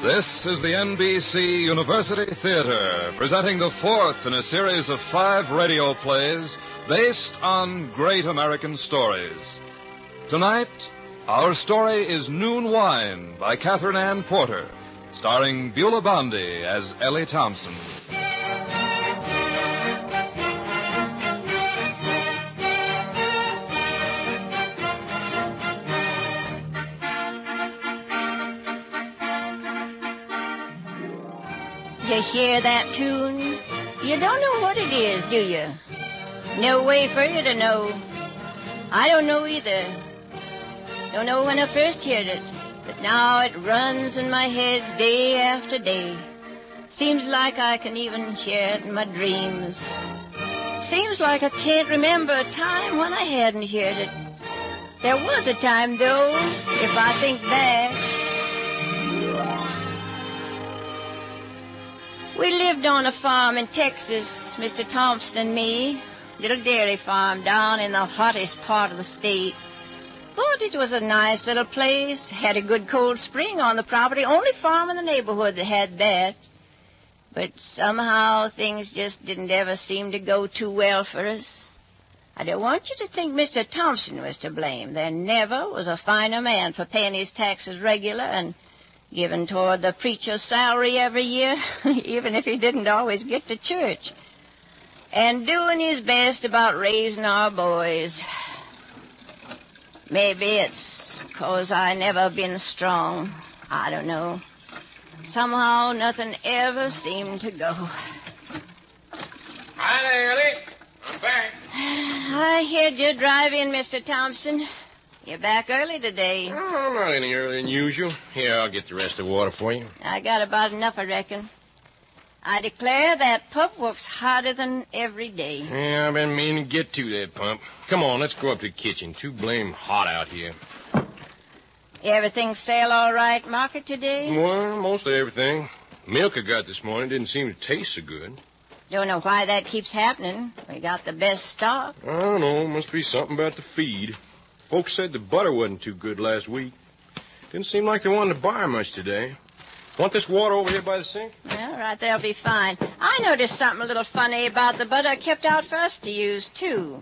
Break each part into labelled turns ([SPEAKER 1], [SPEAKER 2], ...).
[SPEAKER 1] This is the NBC University Theater, presenting the fourth in a series of 5 radio plays based on great American stories. Tonight, our story is Noon Wine by Catherine Ann Porter, starring Beulah Bondi as Ellie Thompson.
[SPEAKER 2] You hear that tune? You don't know what it is, do you? No way for you to know. I don't know either. Don't know when I first heard it, but now it runs in my head day after day. Seems like I can even hear it in my dreams. Seems like I can't remember a time when I hadn't heard it. There was a time, though, if I think back. We lived on a farm in Texas, Mr. Thompson and me. Little dairy farm down in the hottest part of the state. But it was a nice little place. Had a good cold spring on the property. Only farm in the neighborhood that had that. But somehow things just didn't ever seem to go too well for us. I don't want you to think Mr. Thompson was to blame. There never was a finer man for paying his taxes regular and giving toward the preacher's salary every year, even if he didn't always get to church. And doing his best about raising our boys. Maybe it's 'cause I never been strong. I don't know. Somehow nothing ever seemed to go.
[SPEAKER 3] Hi there, Ellie. I'm back.
[SPEAKER 2] I heard you drive in, Mr. Thompson. You're back early today.
[SPEAKER 3] Oh, not any earlier than usual. Here, I'll get the rest of the water for you.
[SPEAKER 2] I got about enough, I reckon. I declare that pup works harder than every day.
[SPEAKER 3] Yeah, I've been meaning to get to that pump. Come on, let's go up to the kitchen. Too blame hot out here.
[SPEAKER 2] Everything sell all right market today?
[SPEAKER 3] Well, mostly everything. Milk I got this morning didn't seem to taste so good.
[SPEAKER 2] Don't know why that keeps happening. We got the best stock.
[SPEAKER 3] I don't know. Must be something about the feed. Folks said the butter wasn't too good last week. Didn't seem like they wanted to buy much today. Want this water over here by the sink?
[SPEAKER 2] Well, right there'll be fine. I noticed something a little funny about the butter I kept out for us to use, too.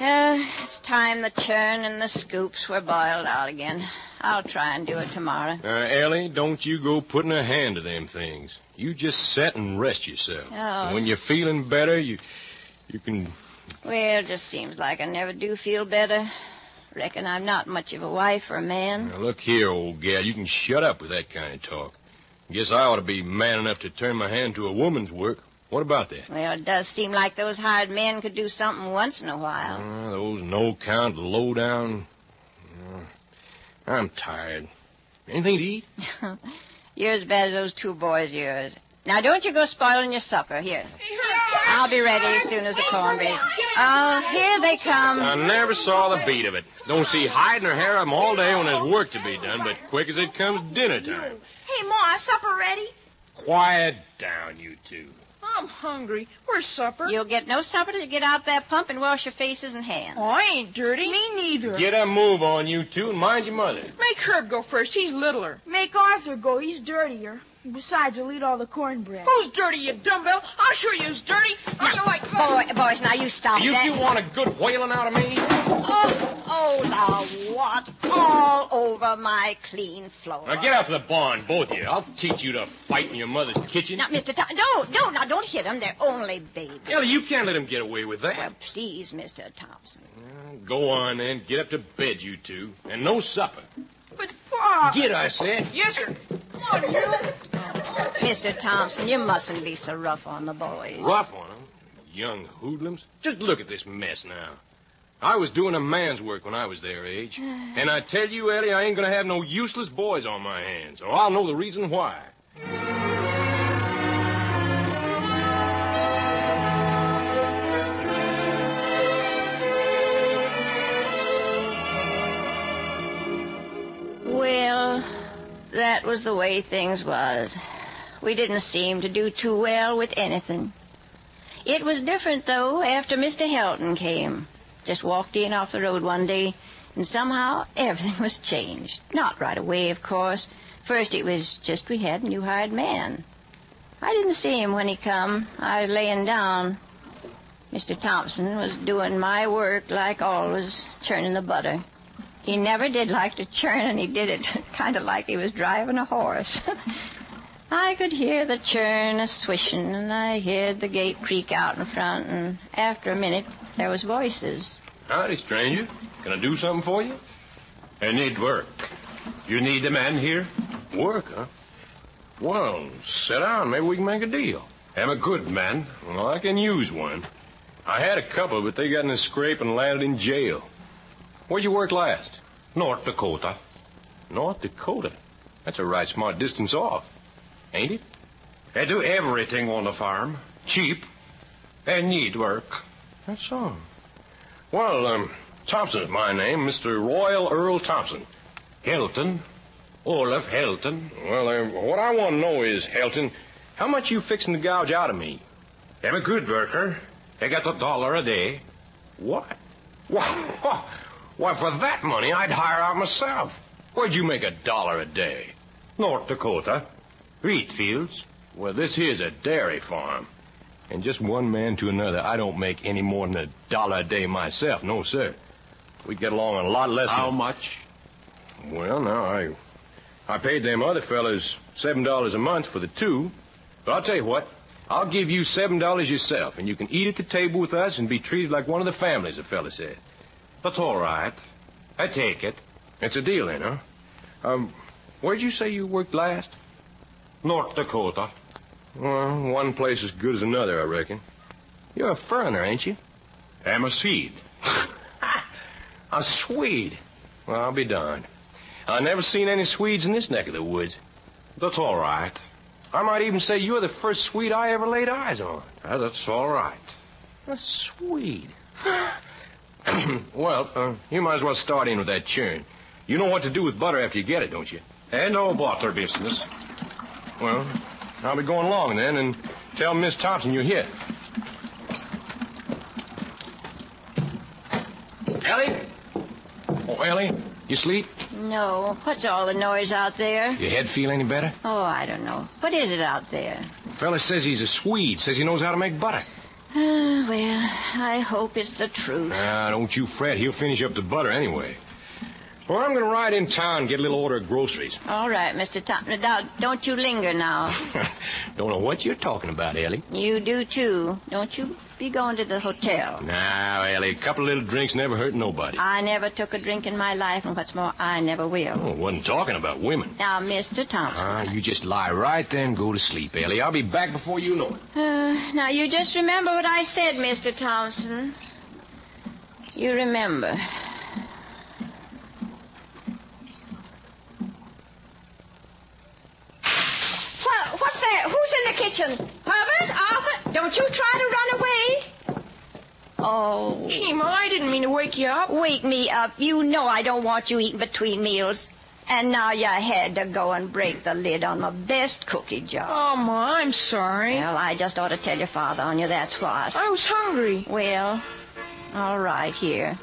[SPEAKER 2] It's time the churn and the scoops were boiled out again. I'll try and do it tomorrow.
[SPEAKER 3] Ellie, don't you go putting a hand to them things. You just sit and rest yourself.
[SPEAKER 2] Oh,
[SPEAKER 3] And when you're feeling better, you can...
[SPEAKER 2] Well, it just seems like I never do feel better. Reckon I'm not much of a wife or a man.
[SPEAKER 3] Now, look here, old gal. You can shut up with that kind of talk. Guess I ought to be man enough to turn my hand to a woman's work. What about that?
[SPEAKER 2] Well, it does seem like those hired men could do something once in a while.
[SPEAKER 3] Those no-count, low-down... I'm tired. Anything to eat?
[SPEAKER 2] You're as bad as those 2 boys of yours. Now, don't you go spoiling your supper. Here. I'll be ready as soon as the cornbread. Oh, here they come.
[SPEAKER 3] I never saw the beat of it. Don't see hide nor hair of them all day when there's work to be done, but quick as it comes dinner time.
[SPEAKER 4] Hey, Ma, supper ready?
[SPEAKER 3] Quiet down, you two.
[SPEAKER 4] I'm hungry. Where's supper?
[SPEAKER 2] You'll get no supper till you get out that pump and wash your faces and hands.
[SPEAKER 4] Oh, I ain't dirty. Me neither.
[SPEAKER 3] Get a move on, you two, and mind your mother.
[SPEAKER 4] Make Herb go first. He's littler.
[SPEAKER 5] Make Arthur go. He's dirtier. Besides, he'll eat all the cornbread.
[SPEAKER 4] Who's dirty, you dumbbell? I'll show you who's dirty. How you like that?
[SPEAKER 2] Boys, now you stop
[SPEAKER 3] You
[SPEAKER 2] that.
[SPEAKER 3] two want a good whaling out of me?
[SPEAKER 2] Oh, the what? All over my clean floor.
[SPEAKER 3] Now get out to the barn, both of you. I'll teach you to fight in your mother's kitchen.
[SPEAKER 2] Now, Mr. Don't hit them. They're only babies.
[SPEAKER 3] Ellie, you can't let him get away with that.
[SPEAKER 2] Well, please, Mr. Thompson.
[SPEAKER 3] Go on, then. Get up to bed, you two. And no supper.
[SPEAKER 4] But, Pa...
[SPEAKER 3] Get, I said.
[SPEAKER 4] Yes, sir. Come on, you.
[SPEAKER 2] Mr. Thompson, you mustn't be so rough on the boys.
[SPEAKER 3] Rough on them? Young hoodlums. Just look at this mess now. I was doing a man's work when I was their age. And I tell you, Ellie, I ain't going to have no useless boys on my hands, or I'll know the reason why.
[SPEAKER 2] Well, that was the way things was. We didn't seem to do too well with anything. It was different, though, after Mr. Helton came. Just walked in off the road one day, and somehow everything was changed. Not right away, of course. First it was just we had a new hired man. I didn't see him when he come. I was laying down. Mr. Thompson was doing my work like always, churning the butter. He never did like to churn, and he did it kind of like he was driving a horse. I could hear the churn a-swishing, and I heard the gate creak out in front, and after a minute, there was voices.
[SPEAKER 3] Howdy, stranger. Can I do something for you?
[SPEAKER 6] I need work. You need a man here?
[SPEAKER 3] Work, huh? Well, sit down. Maybe we can make a deal.
[SPEAKER 6] I'm a good man.
[SPEAKER 3] Well, I can use one. I had a couple, but they got in a scrape and landed in jail. Where'd you work last?
[SPEAKER 6] North Dakota.
[SPEAKER 3] North Dakota? That's a right smart distance off, ain't it?
[SPEAKER 6] I do everything on the farm. Cheap. I need work.
[SPEAKER 3] That's all. Well, Thompson's my name, Mr. Royal Earl Thompson.
[SPEAKER 6] Helton. Olaf Helton.
[SPEAKER 3] Well, what I want to know is, Helton, how much you fixing to gouge out of me?
[SPEAKER 6] I'm a good worker. I got $1 a day.
[SPEAKER 3] What? Why, for that money, I'd hire out myself. Where'd you make $1 a day?
[SPEAKER 6] North Dakota. Wheat fields.
[SPEAKER 3] Well, this here's a dairy farm. And just one man to another, I don't make any more than $1 a day myself. No, sir. We get along a lot less.
[SPEAKER 6] How much?
[SPEAKER 3] Well, now, I paid them other fellas $7 a month for the two. But I'll tell you what. I'll give you $7 yourself, and you can eat at the table with us and be treated like one of the families, the fella said.
[SPEAKER 6] That's all right. I take it.
[SPEAKER 3] It's a deal then, huh? Where'd you say you worked last?
[SPEAKER 6] North Dakota.
[SPEAKER 3] Well, one place as good as another, I reckon. You're a foreigner, ain't you?
[SPEAKER 6] I'm a Swede.
[SPEAKER 3] A Swede? Well, I'll be darned. I never seen any Swedes in this neck of the woods.
[SPEAKER 6] That's all right.
[SPEAKER 3] I might even say you're the first Swede I ever laid eyes on.
[SPEAKER 6] That's all right.
[SPEAKER 3] A Swede. Well, you might as well start in with that churn. You know what to do with butter after you get it, don't you?
[SPEAKER 6] I know butter business.
[SPEAKER 3] Well, I'll be going along then and tell Miss Thompson you're here. Ellie? Oh, Ellie, you sleep?
[SPEAKER 2] No. What's all the noise out there?
[SPEAKER 3] Your head feel any better?
[SPEAKER 2] Oh, I don't know. What is it out there?
[SPEAKER 3] The fella says he's a Swede. Says he knows how to make butter.
[SPEAKER 2] Well, I hope it's the truth.
[SPEAKER 3] Don't you fret. He'll finish up the butter anyway. Well, I'm going to ride in town and get a little order of groceries.
[SPEAKER 2] All right, Mr. Thompson. Now, don't you linger now.
[SPEAKER 3] Don't know what you're talking about, Ellie.
[SPEAKER 2] You do, too. Don't you be going to the hotel.
[SPEAKER 3] Now, Ellie, a couple of little drinks never hurt nobody.
[SPEAKER 2] I never took a drink in my life, and what's more, I never will.
[SPEAKER 3] Oh, wasn't talking about women.
[SPEAKER 2] Now, Mr. Thompson.
[SPEAKER 3] You just lie right there and go to sleep, Ellie. I'll be back before you know it.
[SPEAKER 2] Now, you just remember what I said, Mr. Thompson. You remember. What's that? Who's in the kitchen? Herbert? Arthur? Don't you try to run away. Oh.
[SPEAKER 5] Gee, Ma, I didn't mean to wake you up.
[SPEAKER 2] Wake me up. You know I don't want you eating between meals. And now you had to go and break the lid on my best cookie jar.
[SPEAKER 5] Oh, Ma, I'm sorry.
[SPEAKER 2] Well, I just ought to tell your father on you, that's what.
[SPEAKER 5] I was hungry.
[SPEAKER 2] Well, all right, here.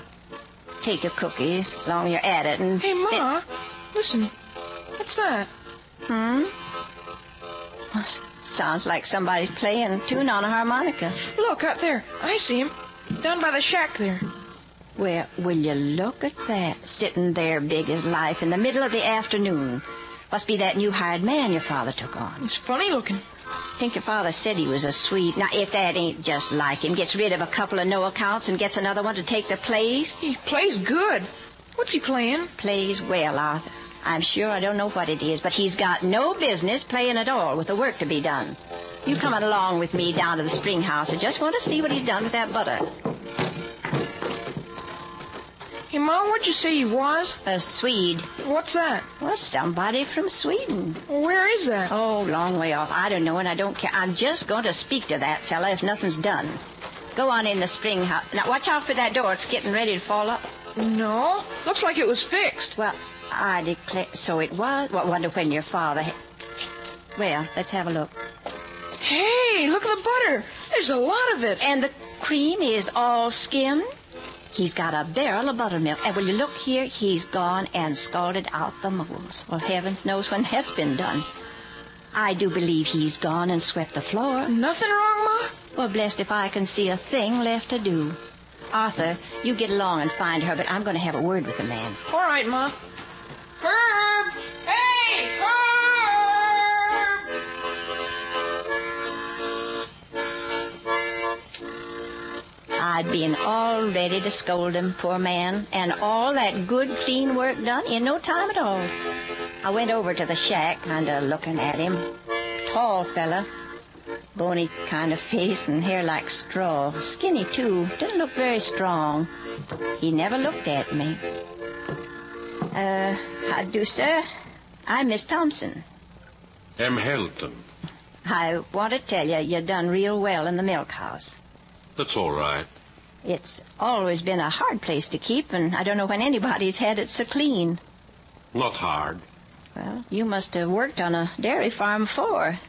[SPEAKER 2] Take your cookies, as long as you're at it. And
[SPEAKER 5] Hey, Ma, listen. What's that?
[SPEAKER 2] Sounds like somebody's playing a tune on a harmonica.
[SPEAKER 5] Look, out there. I see him. Down by the shack there.
[SPEAKER 2] Well, will you look at that, sitting there big as life in the middle of the afternoon. Must be that new hired man your father took on.
[SPEAKER 5] He's funny looking.
[SPEAKER 2] I think your father said he was a Swede. Now, if that ain't just like him, gets rid of a couple of no accounts and gets another one to take their place.
[SPEAKER 5] He plays good. What's he playing?
[SPEAKER 2] Plays well, Arthur. I'm sure I don't know what it is, but he's got no business playing at all with the work to be done. You coming along with me down to the spring house. I just want to see what he's done with that butter.
[SPEAKER 5] Hey, Ma, what'd you say he was?
[SPEAKER 2] A Swede.
[SPEAKER 5] What's that?
[SPEAKER 2] Well, somebody from Sweden.
[SPEAKER 5] Where is that?
[SPEAKER 2] Oh, long way off. I don't know, and I don't care. I'm just going to speak to that fella if nothing's done. Go on in the spring house. Now, watch out for that door. It's getting ready to fall up.
[SPEAKER 5] No. Looks like it was fixed.
[SPEAKER 2] Well, I declare, so it was. Well, wonder when your father... Well, let's have a look.
[SPEAKER 5] Hey, look at the butter. There's a lot of it.
[SPEAKER 2] And the cream is all skimmed? He's got a barrel of buttermilk, and will you look here? He's gone and scalded out the moles. Well, heavens knows when that's been done. I do believe he's gone and swept the floor.
[SPEAKER 5] Nothing wrong, Ma?
[SPEAKER 2] Well, blessed if I can see a thing left to do. Arthur, you get along and find her, but I'm going to have a word with the man.
[SPEAKER 5] All right, Ma.
[SPEAKER 4] Herb! Hey, Herb!
[SPEAKER 2] I'd been all ready to scold him, poor man, and all that good, clean work done in no time at all. I went over to the shack, kind of looking at him. Tall fella, bony kind of face and hair like straw. Skinny, too. Didn't look very strong. He never looked at me. How'd do, sir? I'm Miss Thompson.
[SPEAKER 6] M. Helton.
[SPEAKER 2] I want to tell you done real well in the milk house.
[SPEAKER 6] That's all right.
[SPEAKER 2] It's always been a hard place to keep, and I don't know when anybody's had it so clean.
[SPEAKER 6] Not hard.
[SPEAKER 2] Well, you must have worked on a dairy farm before.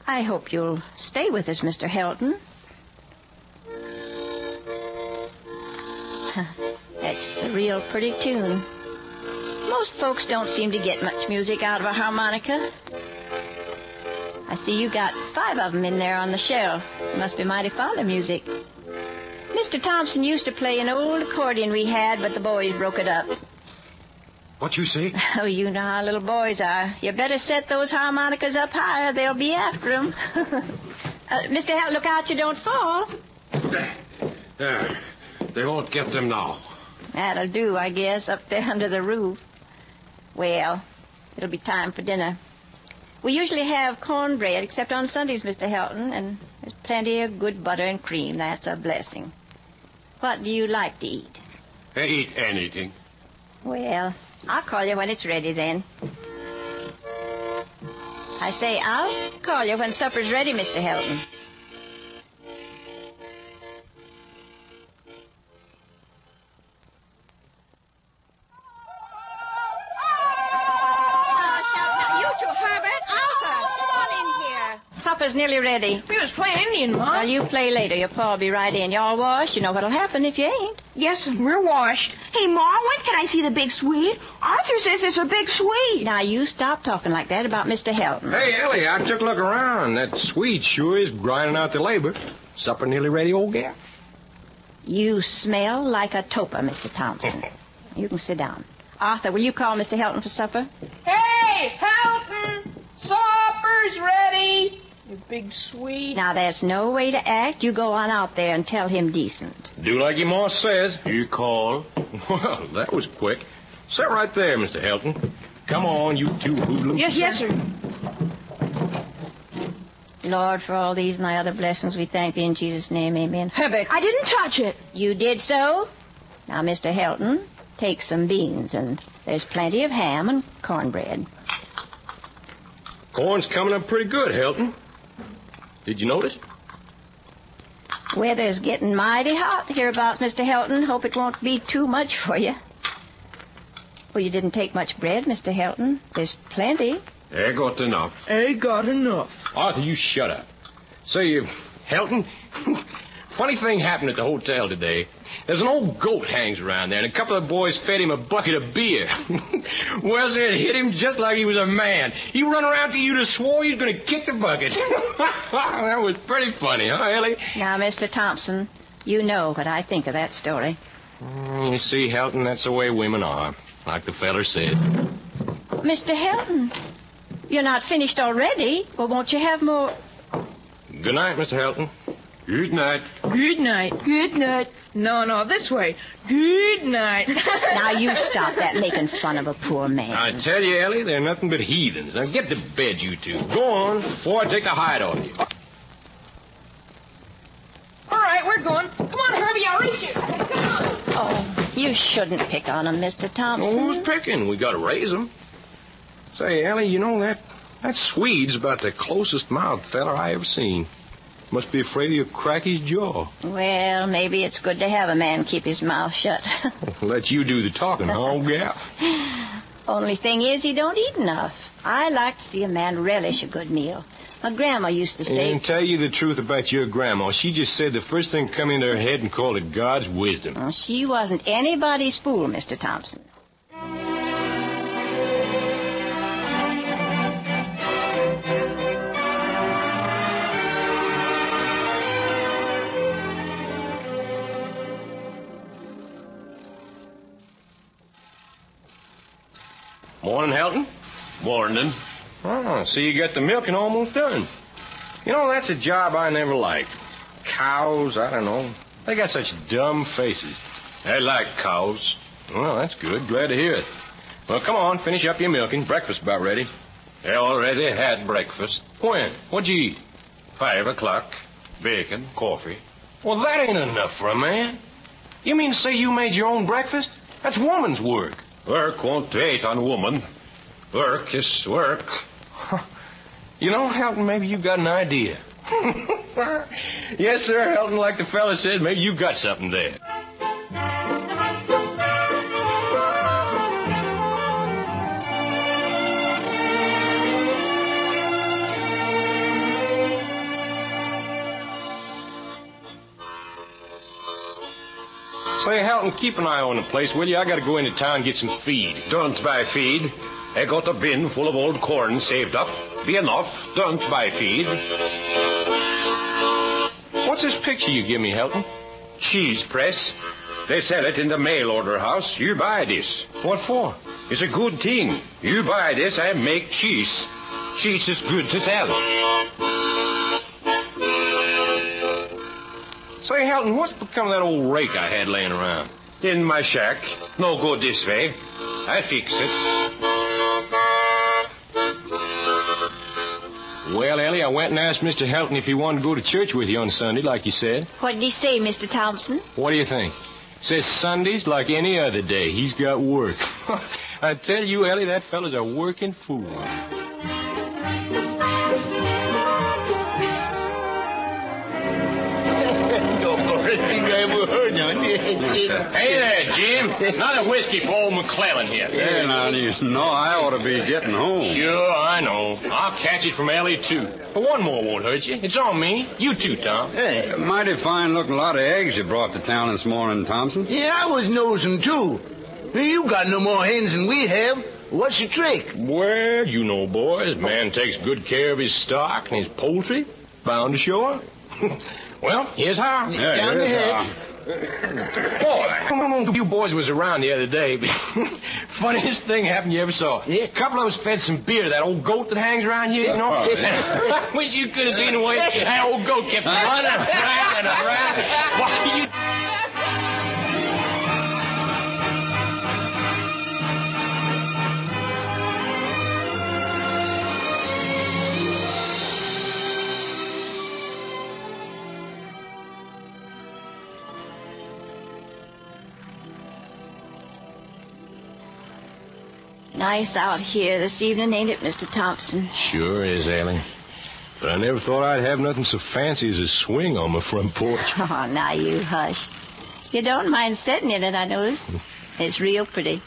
[SPEAKER 2] I hope you'll stay with us, Mr. Helton. That's a real pretty tune. Most folks don't seem to get much music out of a harmonica. I see you got 5 of them in there on the shelf. You must be mighty fond of music. Mr. Thompson used to play an old accordion we had, but the boys broke it up.
[SPEAKER 6] What you say?
[SPEAKER 2] Oh, you know how little boys are. You better set those harmonicas up higher. They'll be after them. Mr. Helton, look out you don't fall.
[SPEAKER 6] There. They won't get them now.
[SPEAKER 2] That'll do, I guess, up there under the roof. Well, it'll be time for dinner. We usually have cornbread, except on Sundays, Mr. Helton, and there's plenty of good butter and cream. That's a blessing. What do you like to eat?
[SPEAKER 6] I eat anything.
[SPEAKER 2] Well, I'll call you when it's ready, then. I say, I'll call you when supper's ready, Mr. Helton. Supper's nearly ready.
[SPEAKER 5] We was playing Indian, Ma.
[SPEAKER 2] Well, you play later. Your pa'll be right in. Y'all washed. You know what'll happen if you ain't.
[SPEAKER 5] Yes, we're washed. Hey, Ma, when can I see the big Swede? Arthur says there's a big Swede.
[SPEAKER 2] Now, you stop talking like that about Mr. Helton.
[SPEAKER 3] Hey, Ellie, I took a look around. That Swede sure is grinding out the labor. Supper nearly ready, old gal?
[SPEAKER 2] You smell like a toper, Mr. Thompson. You can sit down. Arthur, will you call Mr. Helton for supper?
[SPEAKER 4] Hey, Helton! Supper's ready!
[SPEAKER 5] You big Swede.
[SPEAKER 2] Now, that's no way to act. You go on out there and tell him decent.
[SPEAKER 3] Do like your ma says.
[SPEAKER 6] You call?
[SPEAKER 3] Well, that was quick. Sit right there, Mr. Helton. Come on, you two hoodlums.
[SPEAKER 5] Yes, sir.
[SPEAKER 2] Lord, for all these and thy other blessings, we thank thee in Jesus' name, amen. Herbert,
[SPEAKER 5] I didn't touch it.
[SPEAKER 2] you did so? Now, Mr. Helton, take some beans, and there's plenty of ham and cornbread.
[SPEAKER 3] Corn's coming up pretty good, Helton. Did you notice?
[SPEAKER 2] Weather's getting mighty hot hereabouts, Mr. Helton. Hope it won't be too much for you. Well, you didn't take much bread, Mr. Helton. There's plenty.
[SPEAKER 6] I got enough.
[SPEAKER 5] I got enough.
[SPEAKER 3] Arthur, you shut up. Say, Helton, funny thing happened at the hotel today. There's an old goat hangs around there, and a couple of boys fed him a bucket of beer. Well, it hit him just like he was a man. He run around to you to swore he was going to kick the bucket. That was pretty funny, huh, Ellie?
[SPEAKER 2] Now, Mr. Thompson, you know what I think of that story.
[SPEAKER 3] You see, Helton, that's the way women are, like the feller said.
[SPEAKER 2] Mr. Helton, you're not finished already. Well, won't you have more?
[SPEAKER 3] Good night, Mr. Helton.
[SPEAKER 6] Good night.
[SPEAKER 5] Good night. Good night. No, this way. Good night.
[SPEAKER 2] Now, you stop that making fun of a poor man.
[SPEAKER 3] I tell you, Ellie, they're nothing but heathens. Now, get to bed, you two. Go on, before I take the hide off you.
[SPEAKER 4] All right, we're going. Come on, Herbie, I'll race you. Come on.
[SPEAKER 2] Oh, you shouldn't pick on him, Mr. Thompson.
[SPEAKER 3] Who's picking? We got to raise them. Say, Ellie, you know that Swede's about the closest mouthed feller I ever seen. Must be afraid he'll crack his jaw.
[SPEAKER 2] Well, maybe it's good to have a man keep his mouth shut.
[SPEAKER 3] Let you do the talking, huh, old gal?
[SPEAKER 2] Only thing is, he don't eat enough. I like to see a man relish a good meal. My grandma used to say...
[SPEAKER 3] And tell you the truth about your grandma. She just said the first thing come into her head and called it God's wisdom.
[SPEAKER 2] Well, she wasn't anybody's fool, Mr. Thompson.
[SPEAKER 3] Morning, Helton.
[SPEAKER 6] Morning.
[SPEAKER 3] Oh, see, you got the milking almost done. You know, that's a job I never liked. Cows, I don't know. They got such dumb faces.
[SPEAKER 6] I like cows.
[SPEAKER 3] Well, that's good. Glad to hear it. Well, come on, finish up your milking. Breakfast's about ready.
[SPEAKER 6] I already had breakfast.
[SPEAKER 3] When? What'd you eat?
[SPEAKER 6] 5 o'clock. Bacon, coffee.
[SPEAKER 3] Well, that ain't enough for a man. You mean to say you made your own breakfast? That's woman's work.
[SPEAKER 6] Work won't wait on woman. Work is work.
[SPEAKER 3] You know, Helton, maybe you got an idea. Yes, sir, Helton, like the fella said, maybe you got something there. Say, Helton, keep an eye on the place, will you? I gotta go into town and get some feed.
[SPEAKER 6] Don't buy feed. I got a bin full of old corn saved up. Be enough. Don't buy feed.
[SPEAKER 3] What's this picture you give me, Helton?
[SPEAKER 6] Cheese press. They sell it in the mail order house. You buy this.
[SPEAKER 3] What for?
[SPEAKER 6] It's a good thing. You buy this, I make cheese. Cheese is good to sell.
[SPEAKER 3] Say, Helton, what's become of that old rake I had laying around?
[SPEAKER 6] In my shack. No go this way. I fix it.
[SPEAKER 3] Well, Ellie, I went and asked Mr. Helton if he wanted to go to church with you on Sunday, like you said.
[SPEAKER 2] What did he say, Mr. Thompson?
[SPEAKER 3] What do you think? Says Sunday's like any other day. He's got work. I tell you, Ellie, that fella's a working fool. Hey there, Jim. Another whiskey for old McClellan here.
[SPEAKER 7] Hey, now, you know I ought to be getting home.
[SPEAKER 3] Sure, I know. I'll catch it from Ellie, too. But one more won't hurt you. It's on me. You too, Tom.
[SPEAKER 7] Hey, mighty fine-looking lot of eggs you brought to town this morning, Thompson.
[SPEAKER 8] Yeah, I was nosing, too. You got no more hens than we have. What's the trick?
[SPEAKER 3] Well, you know, boys, man takes good care of his stock and his poultry. Bound to show up. Well, here's how.
[SPEAKER 7] Yeah,
[SPEAKER 8] Down the hedge.
[SPEAKER 3] Boy, I don't know if you boys was around the other day, but funniest thing happened you ever saw.
[SPEAKER 8] Yeah.
[SPEAKER 3] A couple of us fed some beer to that old goat that hangs around here, you know. I wish you could have seen the way that old goat kept running around and around. Why, you...
[SPEAKER 2] Nice out here this evening, ain't it, Mr. Thompson?
[SPEAKER 3] Sure is, Ellie. But I never thought I'd have nothing so fancy as a swing on my front porch.
[SPEAKER 2] Oh, now you hush. You don't mind sitting in it, I notice. It's real pretty.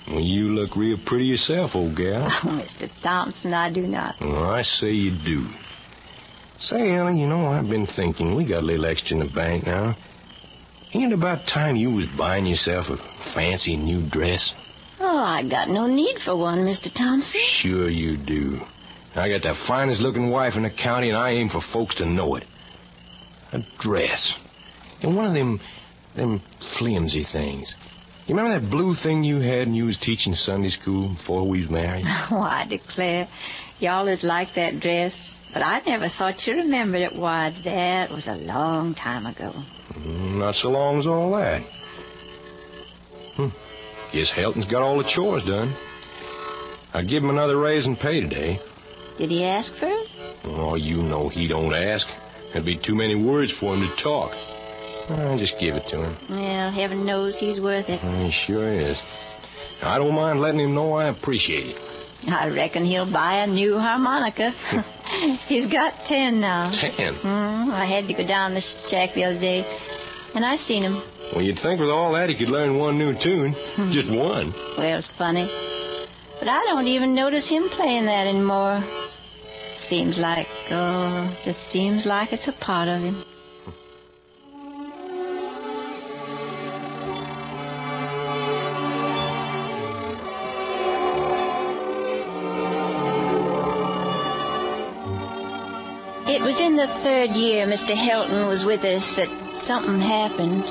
[SPEAKER 3] Well, you look real pretty yourself, old gal.
[SPEAKER 2] Oh, Mr. Thompson, I do not.
[SPEAKER 3] Well, I say you do. Say, Ellie, you know, I've been thinking, we got a little extra in the bank now. Ain't it about time you was buying yourself a fancy new dress?
[SPEAKER 2] Oh, I got no need for one, Mr. Thompson.
[SPEAKER 3] Sure you do. I got the finest looking wife in the county, and I aim for folks to know it. A dress. And one of them flimsy things. You remember that blue thing you had when you was teaching Sunday school before we was married?
[SPEAKER 2] Oh, I declare, you always liked that dress. But I never thought you remembered it. Why, that was a long time ago.
[SPEAKER 3] Not so long as all that. Guess Helton's got all the chores done. I give him another raise in pay today.
[SPEAKER 2] Did he ask for it?
[SPEAKER 3] Oh, you know he don't ask. There'd be too many words for him to talk. I just give it to him.
[SPEAKER 2] Well, heaven knows he's worth it.
[SPEAKER 3] He sure is. I don't mind letting him know I appreciate it.
[SPEAKER 2] I reckon he'll buy a new harmonica. He's got 10 now.
[SPEAKER 3] 10?
[SPEAKER 2] I had to go down the shack the other day, and I seen him.
[SPEAKER 3] Well, you'd think with all that he could learn one new tune. Just one.
[SPEAKER 2] Well, it's funny. But I don't even notice him playing that anymore. Seems like it's a part of him. It was in the 3rd year Mr. Helton was with us that something happened.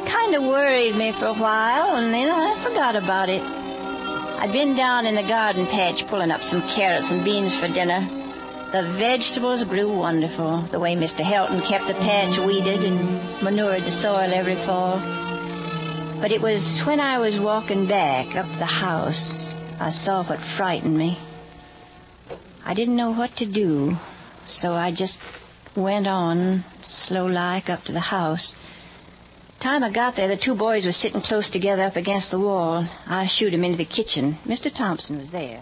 [SPEAKER 2] Kind of worried me for a while, and then I forgot about it. I'd been down in the garden patch pulling up some carrots and beans for dinner. The vegetables grew wonderful, the way Mr. Helton kept the patch weeded and manured the soil every fall. But it was when I was walking back up the house, I saw what frightened me. I didn't know what to do, so I just went on, slow-like, up to the house. Time I got there, the 2 boys were sitting close together up against the wall. I shooed 'em into the kitchen. Mr. Thompson was there.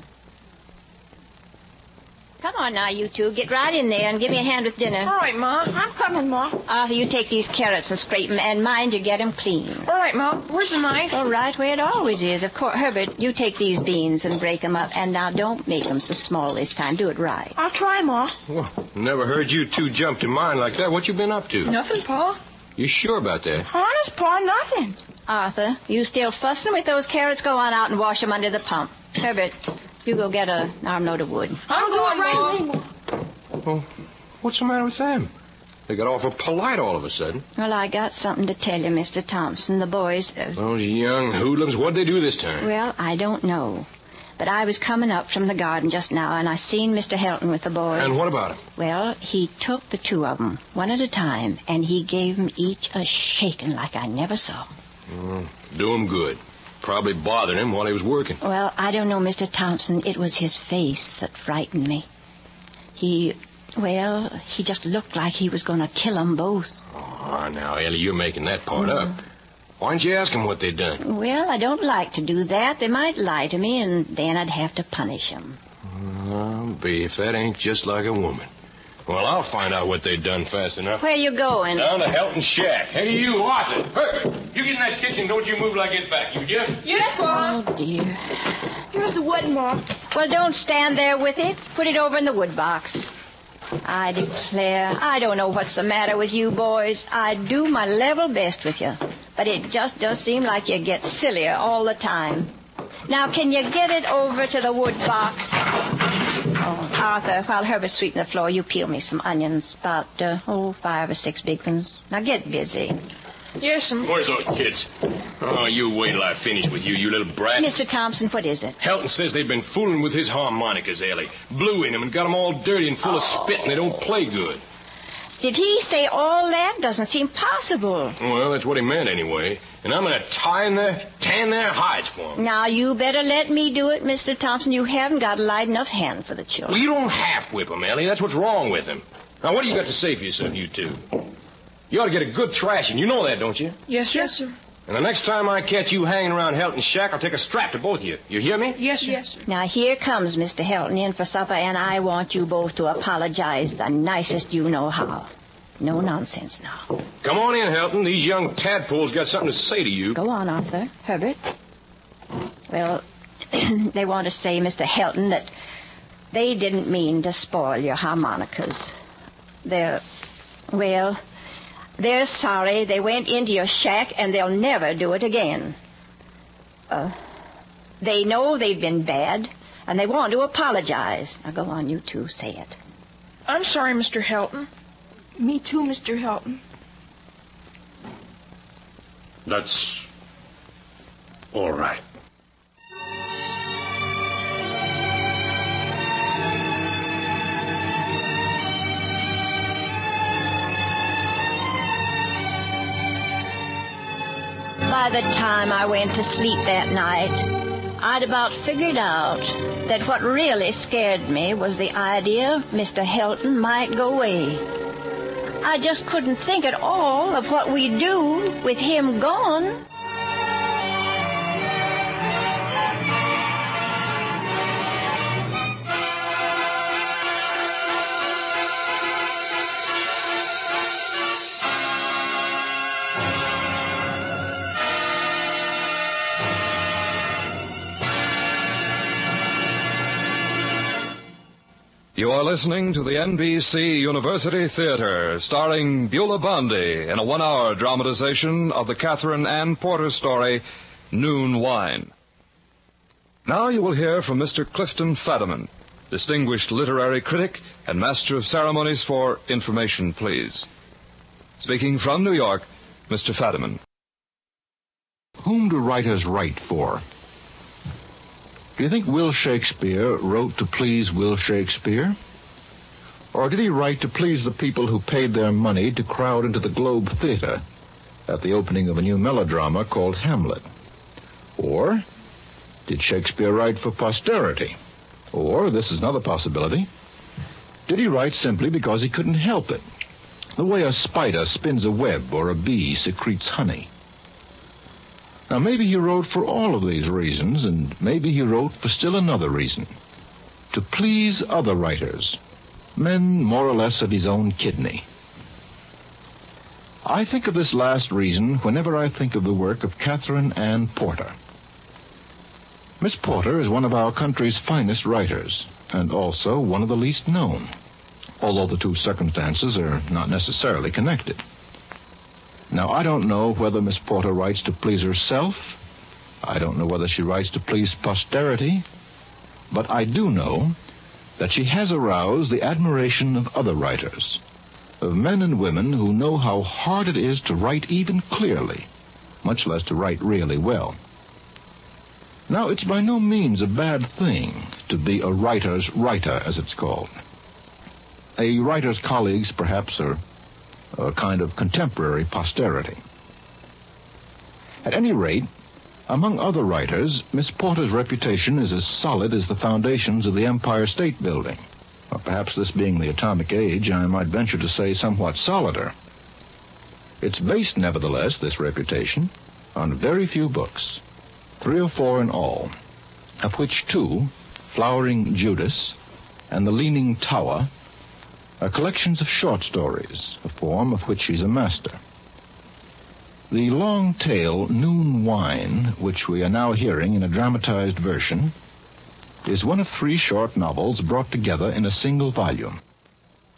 [SPEAKER 2] Come on now, you 2. Get right in there and give me a hand with dinner.
[SPEAKER 4] All right, Ma.
[SPEAKER 5] I'm coming, Ma.
[SPEAKER 2] Arthur, you take these carrots and scrape 'em, and mind you get 'em clean.
[SPEAKER 4] All right, Ma. Where's the knife?
[SPEAKER 2] Well, right where it always is. Of course, Herbert, you take these beans and break 'em up. And now don't make 'em so small this time. Do it right.
[SPEAKER 5] I'll try, Ma.
[SPEAKER 3] Well, never heard you 2 jump to mine like that. What you been up to?
[SPEAKER 4] Nothing, Pa.
[SPEAKER 3] You sure about that?
[SPEAKER 5] Honest, Pa, nothing.
[SPEAKER 2] Arthur, you still fussing with those carrots? Go on out and wash 'em under the pump. Herbert, you go get an armload of wood.
[SPEAKER 4] I'm going,
[SPEAKER 5] right
[SPEAKER 4] Ma.
[SPEAKER 5] away, Ma.
[SPEAKER 3] Well, what's the matter with them? They got awful polite all of a sudden.
[SPEAKER 2] Well, I got something to tell you, Mr. Thompson. The boys...
[SPEAKER 3] Those young hoodlums, what'd they do this time?
[SPEAKER 2] Well, I don't know. But I was coming up from the garden just now, and I seen Mr. Helton with the boys.
[SPEAKER 3] And what about him?
[SPEAKER 2] Well, he took the 2 of 'em, one at a time, and he gave 'em each a shaking like I never saw.
[SPEAKER 3] Do him good. Probably bothered him while he was working.
[SPEAKER 2] Well, I don't know, Mr. Thompson. It was his face that frightened me. He just looked like he was going to kill 'em both.
[SPEAKER 3] Oh, now, Ellie, you're making that part up. Why didn't you ask them what they'd done?
[SPEAKER 2] Well, I don't like to do that. They might lie to me, and then I'd have to punish 'em.
[SPEAKER 3] Oh, Beef, that ain't just like a woman. Well, I'll find out what they'd done fast enough.
[SPEAKER 2] Where you going?
[SPEAKER 3] Down to Helton's shack. Hey, you, Arthur. Herbert, you get in that kitchen. Don't you move till I get back. You get?
[SPEAKER 4] Yes, Ma.
[SPEAKER 2] Oh, dear.
[SPEAKER 5] Here's the wood, Ma.
[SPEAKER 2] Well, don't stand there with it. Put it over in the wood box. I declare, I don't know what's the matter with you boys. I do my level best with you. But it just does seem like you get sillier all the time. Now, can you get it over to the wood box? Oh, Arthur, while Herbert's sweeping the floor, you peel me some onions. About, 5 or 6 big ones. Now, get busy.
[SPEAKER 4] Yes,
[SPEAKER 3] Where's those kids? Oh, you wait till I finish with you, you little brat.
[SPEAKER 2] Mr. Thompson, what is it?
[SPEAKER 3] Helton says they've been fooling with his harmonicas, Ellie. Blew in them and got them all dirty and full of spit, and they don't play good.
[SPEAKER 2] Did he say all that? Doesn't seem possible.
[SPEAKER 3] Well, that's what he meant anyway. And I'm going to tan their hides for them.
[SPEAKER 2] Now, you better let me do it, Mr. Thompson. You haven't got a light enough hand for the children.
[SPEAKER 3] Well, you don't half whip them, Ellie. That's what's wrong with them. Now, what do you got to say for yourself, you 2? You ought to get a good thrashing. You know that, don't you?
[SPEAKER 4] Yes, sir. Yes, sir.
[SPEAKER 3] And the next time I catch you hanging around Helton's shack, I'll take a strap to both of you. You hear me?
[SPEAKER 4] Yes, sir. Yes, sir.
[SPEAKER 2] Now, here comes Mr. Helton in for supper, and I want you both to apologize the nicest you know how. No nonsense now.
[SPEAKER 3] Come on in, Helton. These young tadpoles got something to say to you.
[SPEAKER 2] Go on, Arthur. Herbert. Well, they want to say, Mr. Helton, that they didn't mean to spoil your harmonicas. They're sorry they went into your shack, and they'll never do it again. They know they've been bad, and they want to apologize. Now, go on, you 2, say it.
[SPEAKER 4] I'm sorry, Mr. Helton.
[SPEAKER 5] Me too, Mr. Helton.
[SPEAKER 6] That's all right.
[SPEAKER 2] By the time I went to sleep that night, I'd about figured out that what really scared me was the idea Mr. Helton might go away. I just couldn't think at all of what we'd do with him gone.
[SPEAKER 1] You are listening to the NBC University Theater, starring Beulah Bondi in a 1-hour dramatization of the Catherine Ann Porter story, Noon Wine. Now you will hear from Mr. Clifton Fadiman, distinguished literary critic and master of ceremonies for Information Please. Speaking from New York, Mr. Fadiman.
[SPEAKER 9] Whom do writers write for? Do you think Will Shakespeare wrote to please Will Shakespeare? Or did he write to please the people who paid their money to crowd into the Globe Theater at the opening of a new melodrama called Hamlet? Or did Shakespeare write for posterity? Or, this is another possibility, did he write simply because he couldn't help it? The way a spider spins a web or a bee secretes honey. Now, maybe he wrote for all of these reasons, and maybe he wrote for still another reason. To please other writers, men more or less of his own kidney. I think of this last reason whenever I think of the work of Catherine Ann Porter. Miss Porter is one of our country's finest writers, and also one of the least known, although the two circumstances are not necessarily connected. Now, I don't know whether Miss Porter writes to please herself. I don't know whether she writes to please posterity. But I do know that she has aroused the admiration of other writers, of men and women who know how hard it is to write even clearly, much less to write really well. Now, it's by no means a bad thing to be a writer's writer, as it's called. A writer's colleagues, perhaps, are a kind of contemporary posterity. At any rate, among other writers, Miss Porter's reputation is as solid as the foundations of the Empire State Building. Or perhaps this being the atomic age, I might venture to say somewhat solider. It's based, nevertheless, this reputation, on very few books, 3 or 4 in all, of which 2, Flowering Judas and The Leaning Tower, are collections of short stories, a form of which she's a master. The long tale Noon Wine, which we are now hearing in a dramatized version, is one of 3 short novels brought together in a single volume.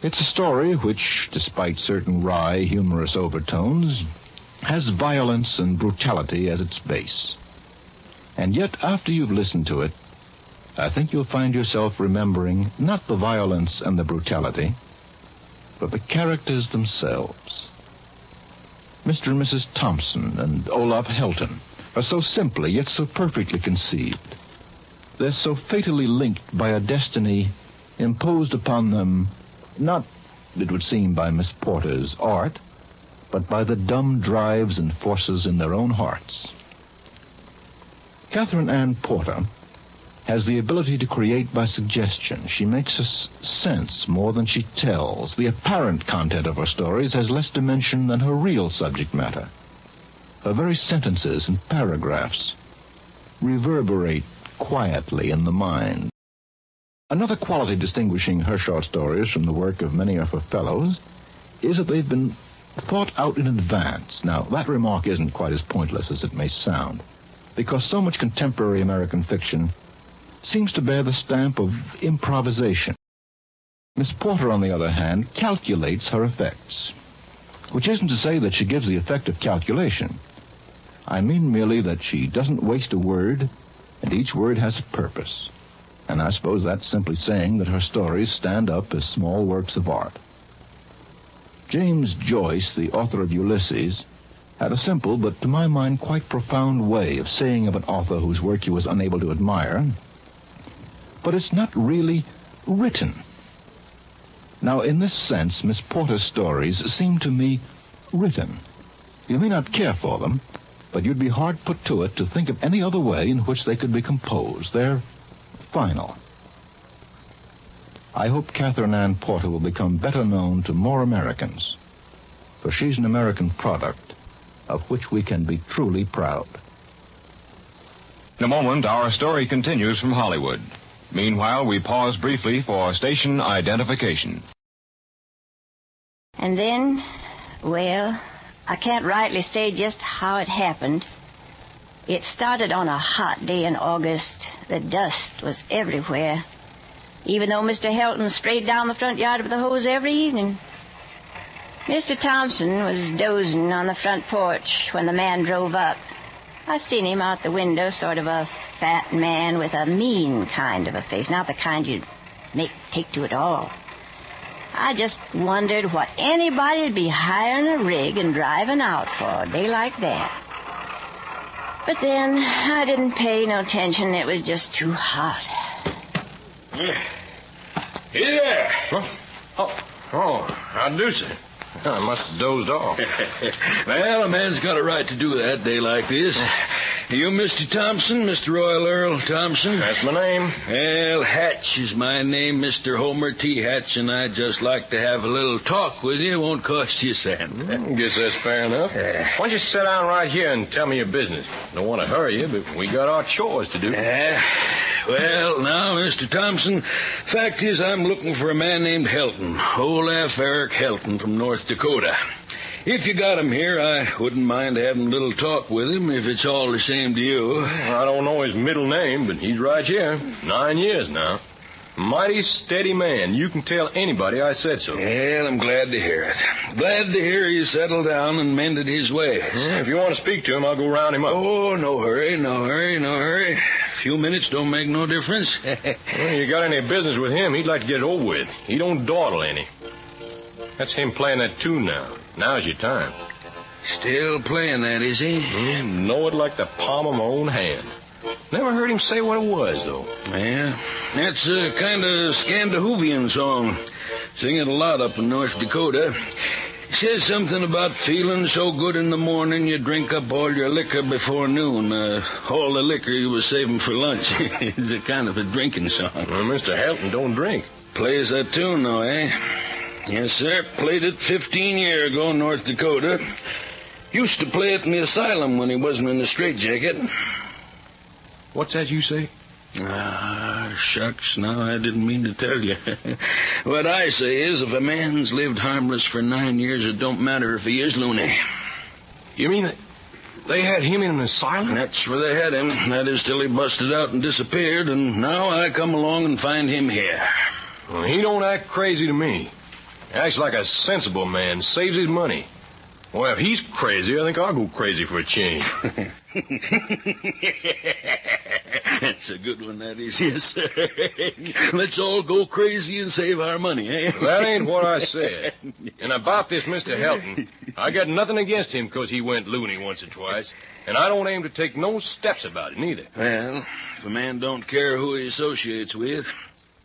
[SPEAKER 9] It's a story which, despite certain wry, humorous overtones, has violence and brutality as its base. And yet, after you've listened to it, I think you'll find yourself remembering not the violence and the brutality, but the characters themselves. Mr. and Mrs. Thompson and Olaf Helton are so simply yet so perfectly conceived. They're so fatally linked by a destiny imposed upon them, not, it would seem, by Miss Porter's art, but by the dumb drives and forces in their own hearts. Catherine Ann Porter has the ability to create by suggestion. She makes us sense more than she tells. The apparent content of her stories has less dimension than her real subject matter. Her very sentences and paragraphs reverberate quietly in the mind. Another quality distinguishing her short stories from the work of many of her fellows is that they've been thought out in advance. Now, that remark isn't quite as pointless as it may sound, because so much contemporary American fiction seems to bear the stamp of improvisation. Miss Porter, on the other hand, calculates her effects, which isn't to say that she gives the effect of calculation. I mean merely that she doesn't waste a word, and each word has a purpose. And I suppose that's simply saying that her stories stand up as small works of art. James Joyce, the author of Ulysses, had a simple but, to my mind, quite profound way of saying of an author whose work he was unable to admire, but it's not really written. Now, in this sense, Miss Porter's stories seem to me written. You may not care for them, but you'd be hard put to it to think of any other way in which they could be composed. They're final. I hope Catherine Ann Porter will become better known to more Americans, for she's an American product of which we can be truly proud.
[SPEAKER 10] In a moment, our story continues from Hollywood. Meanwhile, we pause briefly for station identification.
[SPEAKER 2] And then, well, I can't rightly say just how it happened. It started on a hot day in August. The dust was everywhere. even though Mr. Helton sprayed down the front yard with a hose every evening. Mr. Thompson was dozing on the front porch when the man drove up. I seen him out the window, sort of a fat man with a mean kind of a face, not the kind you'd take to at all. I just wondered what anybody'd be hiring a rig and driving out for a day like that. But then I didn't pay no attention. It was just too hot.
[SPEAKER 3] Hey there. Oh, how do, sir? I must have dozed off.
[SPEAKER 8] Well, a man's got a right to do that day like this. You Mr. Thompson, Mr. Royal Earl Thompson?
[SPEAKER 3] That's my name.
[SPEAKER 8] Well, Hatch is my name, Mr. Homer T. Hatch, and I'd just like to have a little talk with you. It won't cost you a cent.
[SPEAKER 3] Guess that's fair enough. Why don't you sit down right here and tell me your business? Don't want to hurry you, but we got our chores to do.
[SPEAKER 8] Well, now, Mr. Thompson, fact is I'm looking for a man named Helton, Olaf Eric Helton from North Dakota. If you got him here, I wouldn't mind having a little talk with him if it's all the same to you.
[SPEAKER 3] I don't know his middle name, but he's right here. 9 years now. Mighty steady man. You can tell anybody I said so.
[SPEAKER 8] Well, I'm glad to hear it. Glad to hear he settled down and mended his ways.
[SPEAKER 3] If you want to speak to him, I'll go round him up.
[SPEAKER 8] Oh, no hurry. A few minutes don't make no difference.
[SPEAKER 3] Well, you got any business with him, he'd like to get it over with. He don't dawdle any. That's him playing that tune now. Now's your time.
[SPEAKER 8] Still playing that, is he?
[SPEAKER 3] Know it like the palm of my own hand. Never heard him say what it was, though.
[SPEAKER 8] Yeah, that's a kind of Scandinavian song. Sing it a lot up in North Dakota. Says something about feeling so good in the morning you drink up all your liquor before noon. All the liquor you was saving for lunch. It's a kind of a drinking song.
[SPEAKER 3] Well, Mr. Helton don't drink.
[SPEAKER 8] Plays that tune, though, eh? Yes, sir. Played it 15 years ago in North Dakota. Used to play it in the asylum when he wasn't in the straitjacket.
[SPEAKER 3] What's that you say?
[SPEAKER 8] Shucks, now I didn't mean to tell you. What I say is, if a man's lived harmless for 9 years, it don't matter if he is loony.
[SPEAKER 3] You mean that they had him in an asylum?
[SPEAKER 8] That's where they had him. That is till he busted out and disappeared, and now I come along and find him here.
[SPEAKER 3] Well, he don't act crazy to me. Acts like a sensible man, saves his money. Well, if he's crazy, I think I'll go crazy for a change.
[SPEAKER 8] That's a good one, that is, yes, sir. Let's all go crazy and save our money, eh?
[SPEAKER 3] That ain't what I said. And about this Mr. Helton, I got nothing against him because he went loony once or twice, and I don't aim to take no steps about it, neither.
[SPEAKER 8] Well, if a man don't care who he associates with,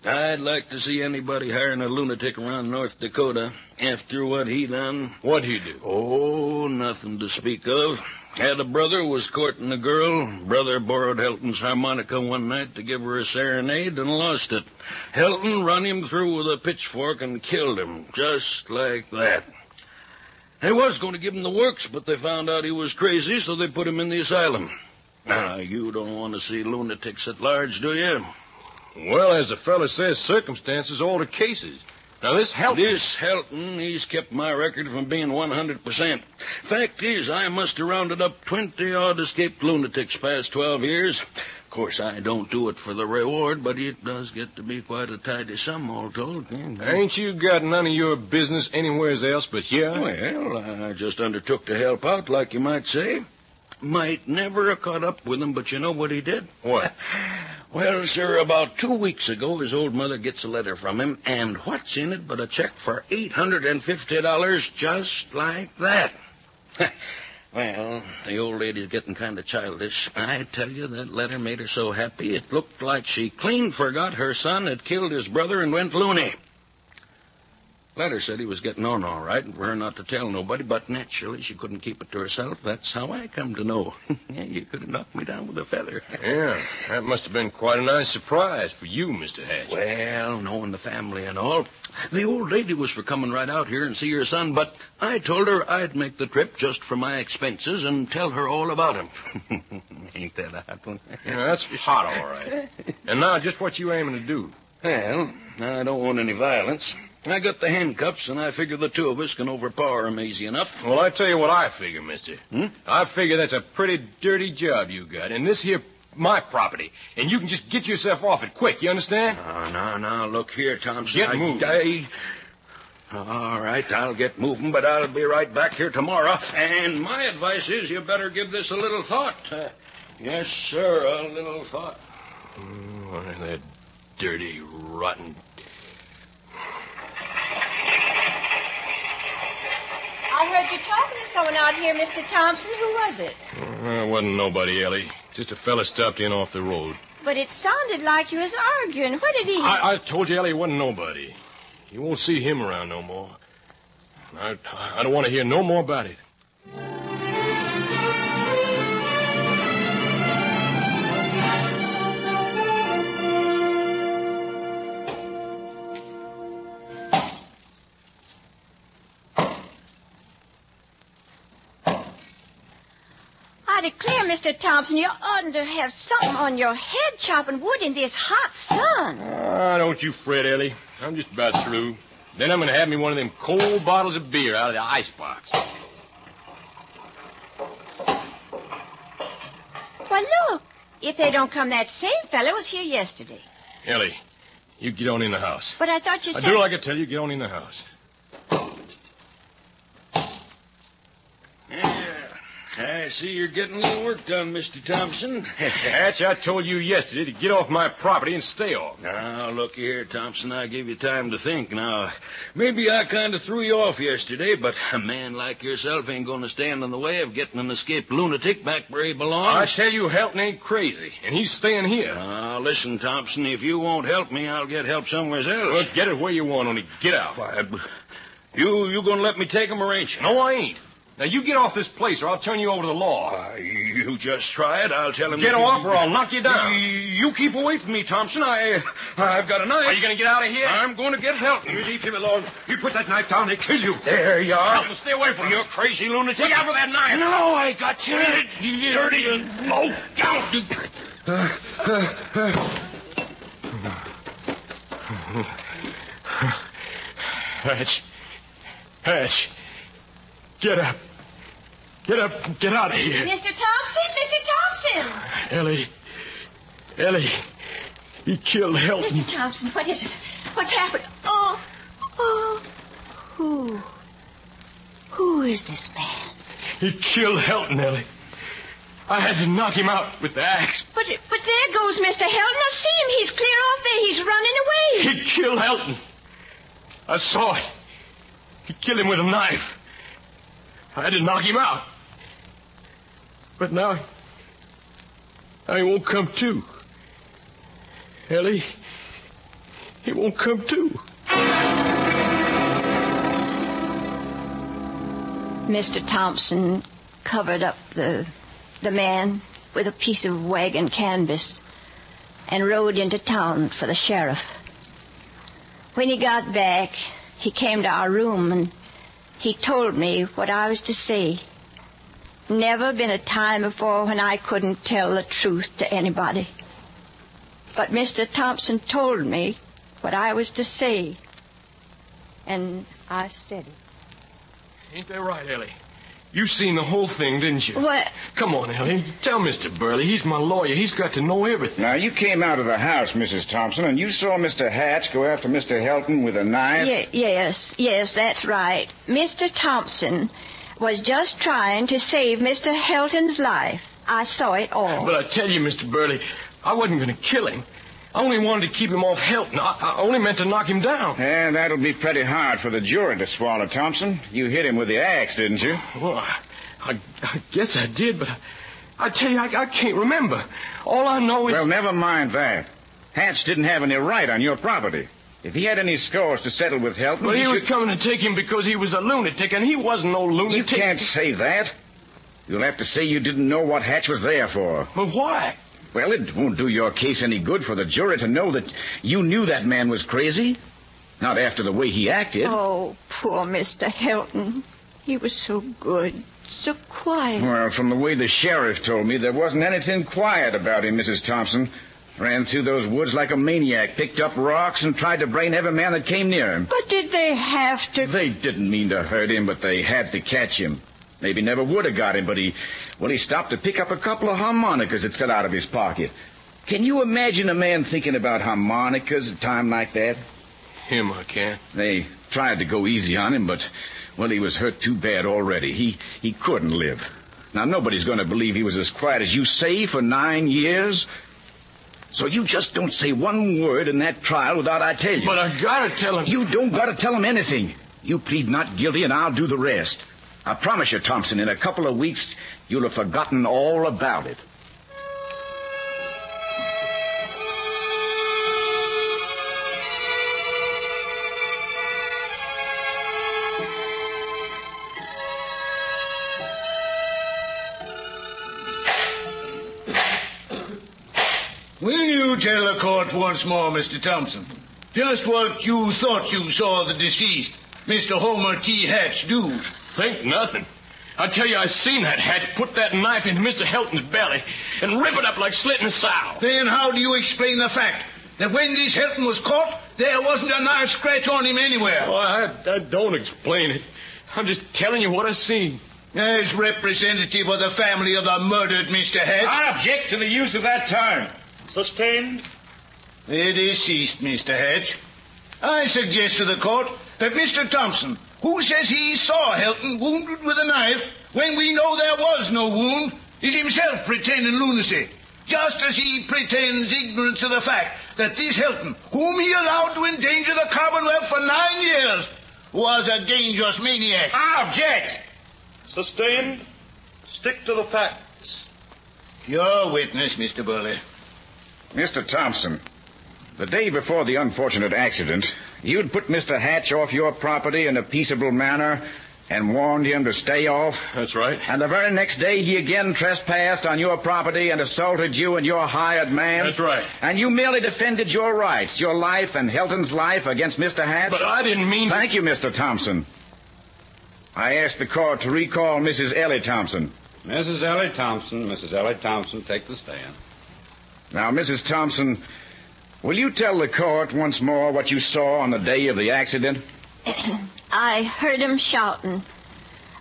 [SPEAKER 8] I'd like to see anybody hiring a lunatic around North Dakota after what he done.
[SPEAKER 3] What'd he do?
[SPEAKER 8] Oh, nothing to speak of. Had a brother who was courting a girl. Brother borrowed Helton's harmonica one night to give her a serenade and lost it. Helton run him through with a pitchfork and killed him, just like that. They was going to give him the works, but they found out he was crazy, so they put him in the asylum. Now, you don't want to see lunatics at large, do you?
[SPEAKER 3] Well, as the fella says, circumstances alter cases. Now, this Helton,
[SPEAKER 8] he's kept my record from being 100%. Fact is, I must have rounded up 20-odd escaped lunatics past 12 years. Of course, I don't do it for the reward, but it does get to be quite a tidy sum, all told.
[SPEAKER 3] Ain't you got none of your business anywhere else but here?
[SPEAKER 8] Well, I just undertook to help out, like you might say. Might never have caught up with him, but you know what he did?
[SPEAKER 3] What?
[SPEAKER 8] Well, sir, about 2 weeks ago, his old mother gets a letter from him, and what's in it but a check for $850 just like that? Well, the old lady's getting kind of childish. I tell you, that letter made her so happy it looked like she clean forgot her son had killed his brother and went loony. Letter said he was getting on all right and for her not to tell nobody, but naturally she couldn't keep it to herself. That's how I come to know. You could have knocked me down with a feather.
[SPEAKER 3] Yeah, that must have been quite a nice surprise for you, Mr. Hatch.
[SPEAKER 8] Well, knowing the family and all, the old lady was for coming right out here and see her son, but I told her I'd make the trip just for my expenses and tell her all about him. Ain't that a hot one?
[SPEAKER 3] Yeah, that's hot, all right. And now, just what you aiming to do?
[SPEAKER 8] Well, I don't want any violence. I got the handcuffs, and I figure the two of us can overpower him easy enough.
[SPEAKER 3] Well, I tell you what I figure, mister. I figure that's a pretty dirty job you got, and this here my property, and you can just get yourself off it quick, you understand?
[SPEAKER 8] No, look here, Thompson.
[SPEAKER 3] Get moving.
[SPEAKER 8] All right, I'll get moving, but I'll be right back here tomorrow. And my advice is you better give this a little thought. Yes, sir, a little thought.
[SPEAKER 3] Oh, that dirty, rotten...
[SPEAKER 2] I heard you talking to someone out here, Mr. Thompson. Who was it?
[SPEAKER 3] It wasn't nobody, Ellie. Just a fella stopped in off the road.
[SPEAKER 2] But it sounded like you was arguing. What did he...
[SPEAKER 3] I told you, Ellie, it wasn't nobody. You won't see him around no more. I don't want to hear no more about it.
[SPEAKER 2] I declare, Mr. Thompson, you oughtn't to have something on your head chopping wood in this hot sun.
[SPEAKER 3] Don't you fret, Ellie. I'm just about through. Then I'm going to have me one of them cold bottles of beer out of the icebox.
[SPEAKER 2] Well, look. If they don't come, that same fellow was here yesterday.
[SPEAKER 3] Ellie, you get on in the house.
[SPEAKER 2] But I thought you said...
[SPEAKER 3] I do like I tell you, get on in the house.
[SPEAKER 8] I see you're getting a little work done, Mr. Thompson.
[SPEAKER 3] Hatch, I told you yesterday to get off my property and stay off.
[SPEAKER 8] Now, look here, Thompson. I gave you time to think. Now, maybe I kind of threw you off yesterday, but a man like yourself ain't going to stand in the way of getting an escaped lunatic back where he belongs.
[SPEAKER 3] I tell you, Helton ain't crazy, and he's staying here.
[SPEAKER 8] Now, listen, Thompson, if you won't help me, I'll get help somewhere else.
[SPEAKER 3] Well, get it where you want, only get out.
[SPEAKER 8] Why, you going to let me take him or ain't you?
[SPEAKER 3] No, I ain't. Now, you get off this place, or I'll turn you over to the law.
[SPEAKER 8] You just try it. I'll tell him...
[SPEAKER 3] Get off, or I'll knock you down.
[SPEAKER 8] You keep away from me, Thompson. I've got a knife.
[SPEAKER 3] Are you going to get out of here?
[SPEAKER 8] I'm going to get help.
[SPEAKER 6] You leave him alone. You put that knife down, they kill you.
[SPEAKER 8] There you are.
[SPEAKER 3] Helton, stay away from
[SPEAKER 8] you
[SPEAKER 3] him.
[SPEAKER 8] crazy lunatic.
[SPEAKER 3] Look out for that knife.
[SPEAKER 8] No, I got you. Dirty and low down.
[SPEAKER 3] Hatch. Get up. Get up. Get out of here.
[SPEAKER 2] Mr. Thompson! Mr. Thompson!
[SPEAKER 3] Ellie. He killed Helton.
[SPEAKER 2] Mr. Thompson, what is it? What's happened? Who is this man?
[SPEAKER 3] He killed Helton, Ellie. I had to knock him out with the axe.
[SPEAKER 2] But there goes Mr. Helton. I see him. He's clear off there. He's running away.
[SPEAKER 3] He killed Helton. I saw it. He killed him with a knife. I had to knock him out. But now he won't come to. Ellie, he won't come to.
[SPEAKER 2] Mr. Thompson covered up the man with a piece of wagon canvas and rode into town for the sheriff. When he got back, he came to our room and he told me what I was to say. Never been a time before when I couldn't tell the truth to anybody. But Mr. Thompson told me what I was to say. And I said it.
[SPEAKER 3] Ain't that right, Ellie? You seen the whole thing, didn't you?
[SPEAKER 2] What?
[SPEAKER 3] Come on, Ellie. Tell Mr. Burley. He's my lawyer. He's got to know everything.
[SPEAKER 7] Now, you came out of the house, Mrs. Thompson, and you saw Mr. Hatch go after Mr. Helton with a knife?
[SPEAKER 2] Yes, that's right. Mr. Thompson was just trying to save Mr. Helton's life. I saw it all.
[SPEAKER 3] But I tell you, Mr. Burley, I wasn't going to kill him. I only wanted to keep him off Helton. I only meant to knock him down.
[SPEAKER 7] And that'll be pretty hard for the jury to swallow, Thompson. You hit him with the axe, didn't you?
[SPEAKER 3] Well, I guess I did, but I tell you, I can't remember. All I know is...
[SPEAKER 7] Well, never mind that. Hatch didn't have any right on your property. If he had any scores to settle with Helton...
[SPEAKER 3] Well, he was coming to take him because he was a lunatic, and he wasn't no lunatic.
[SPEAKER 7] You can't say that. You'll have to say you didn't know what Hatch was there for.
[SPEAKER 3] Well, why?
[SPEAKER 7] Well, it won't do your case any good for the jury to know that you knew that man was crazy. Not after the way he acted.
[SPEAKER 2] Oh, poor Mr. Helton. He was so good, so quiet.
[SPEAKER 7] Well, from the way the sheriff told me, there wasn't anything quiet about him, Mrs. Thompson. Ran through those woods like a maniac, picked up rocks, and tried to brain every man that came near him.
[SPEAKER 2] But did they have to?
[SPEAKER 7] They didn't mean to hurt him, but they had to catch him. Maybe never would have got him, but he stopped to pick up a couple of harmonicas that fell out of his pocket. Can you imagine a man thinking about harmonicas at a time like that?
[SPEAKER 3] Him, I can't.
[SPEAKER 7] They tried to go easy on him, but, well, he was hurt too bad already. He couldn't live. Now, nobody's going to believe he was as quiet as you say for 9 years. So you just don't say one word in that trial without I tell you.
[SPEAKER 3] But I gotta tell him.
[SPEAKER 7] You don't gotta tell him anything. You plead not guilty and I'll do the rest. I promise you, Thompson, in a couple of weeks, you'll have forgotten all about it.
[SPEAKER 11] Will you tell the court once more, Mr. Thompson, just what you thought you saw the deceased, Mr. Homer T. Hatch, do?
[SPEAKER 3] Think nothing. I tell you, I seen that Hatch put that knife into Mr. Helton's belly and rip it up like slitting a sow.
[SPEAKER 11] Then how do you explain the fact that when this Helton was caught, there wasn't a knife scratch on him anywhere?
[SPEAKER 3] Oh, I don't explain it. I'm just telling you what I seen.
[SPEAKER 11] As representative of the family of the murdered Mr. Hatch,
[SPEAKER 7] I object to the use of that term.
[SPEAKER 11] Sustained. The deceased, Mr. Hatch. I suggest to the court that Mr. Thompson, who says he saw Helton wounded with a knife when we know there was no wound, is himself pretending lunacy, just as he pretends ignorance of the fact that this Helton, whom he allowed to endanger the Commonwealth for 9 years, was a dangerous maniac.
[SPEAKER 7] I object.
[SPEAKER 12] Sustained. Stick to the facts.
[SPEAKER 11] Your witness, Mr. Burley.
[SPEAKER 7] Mr. Thompson, the day before the unfortunate accident, you'd put Mr. Hatch off your property in a peaceable manner and warned him to stay off.
[SPEAKER 3] That's right.
[SPEAKER 7] And the very next day, he again trespassed on your property and assaulted you and your hired man.
[SPEAKER 3] That's right.
[SPEAKER 7] And you merely defended your rights, your life and Helton's life against Mr. Hatch.
[SPEAKER 3] But I didn't mean to...
[SPEAKER 7] Thank you, Mr. Thompson. I ask the court to recall Mrs. Ellie Thompson.
[SPEAKER 13] Mrs. Ellie Thompson, take the stand.
[SPEAKER 7] Now, Mrs. Thompson, will you tell the court once more what you saw on the day of the accident?
[SPEAKER 2] I heard him shouting.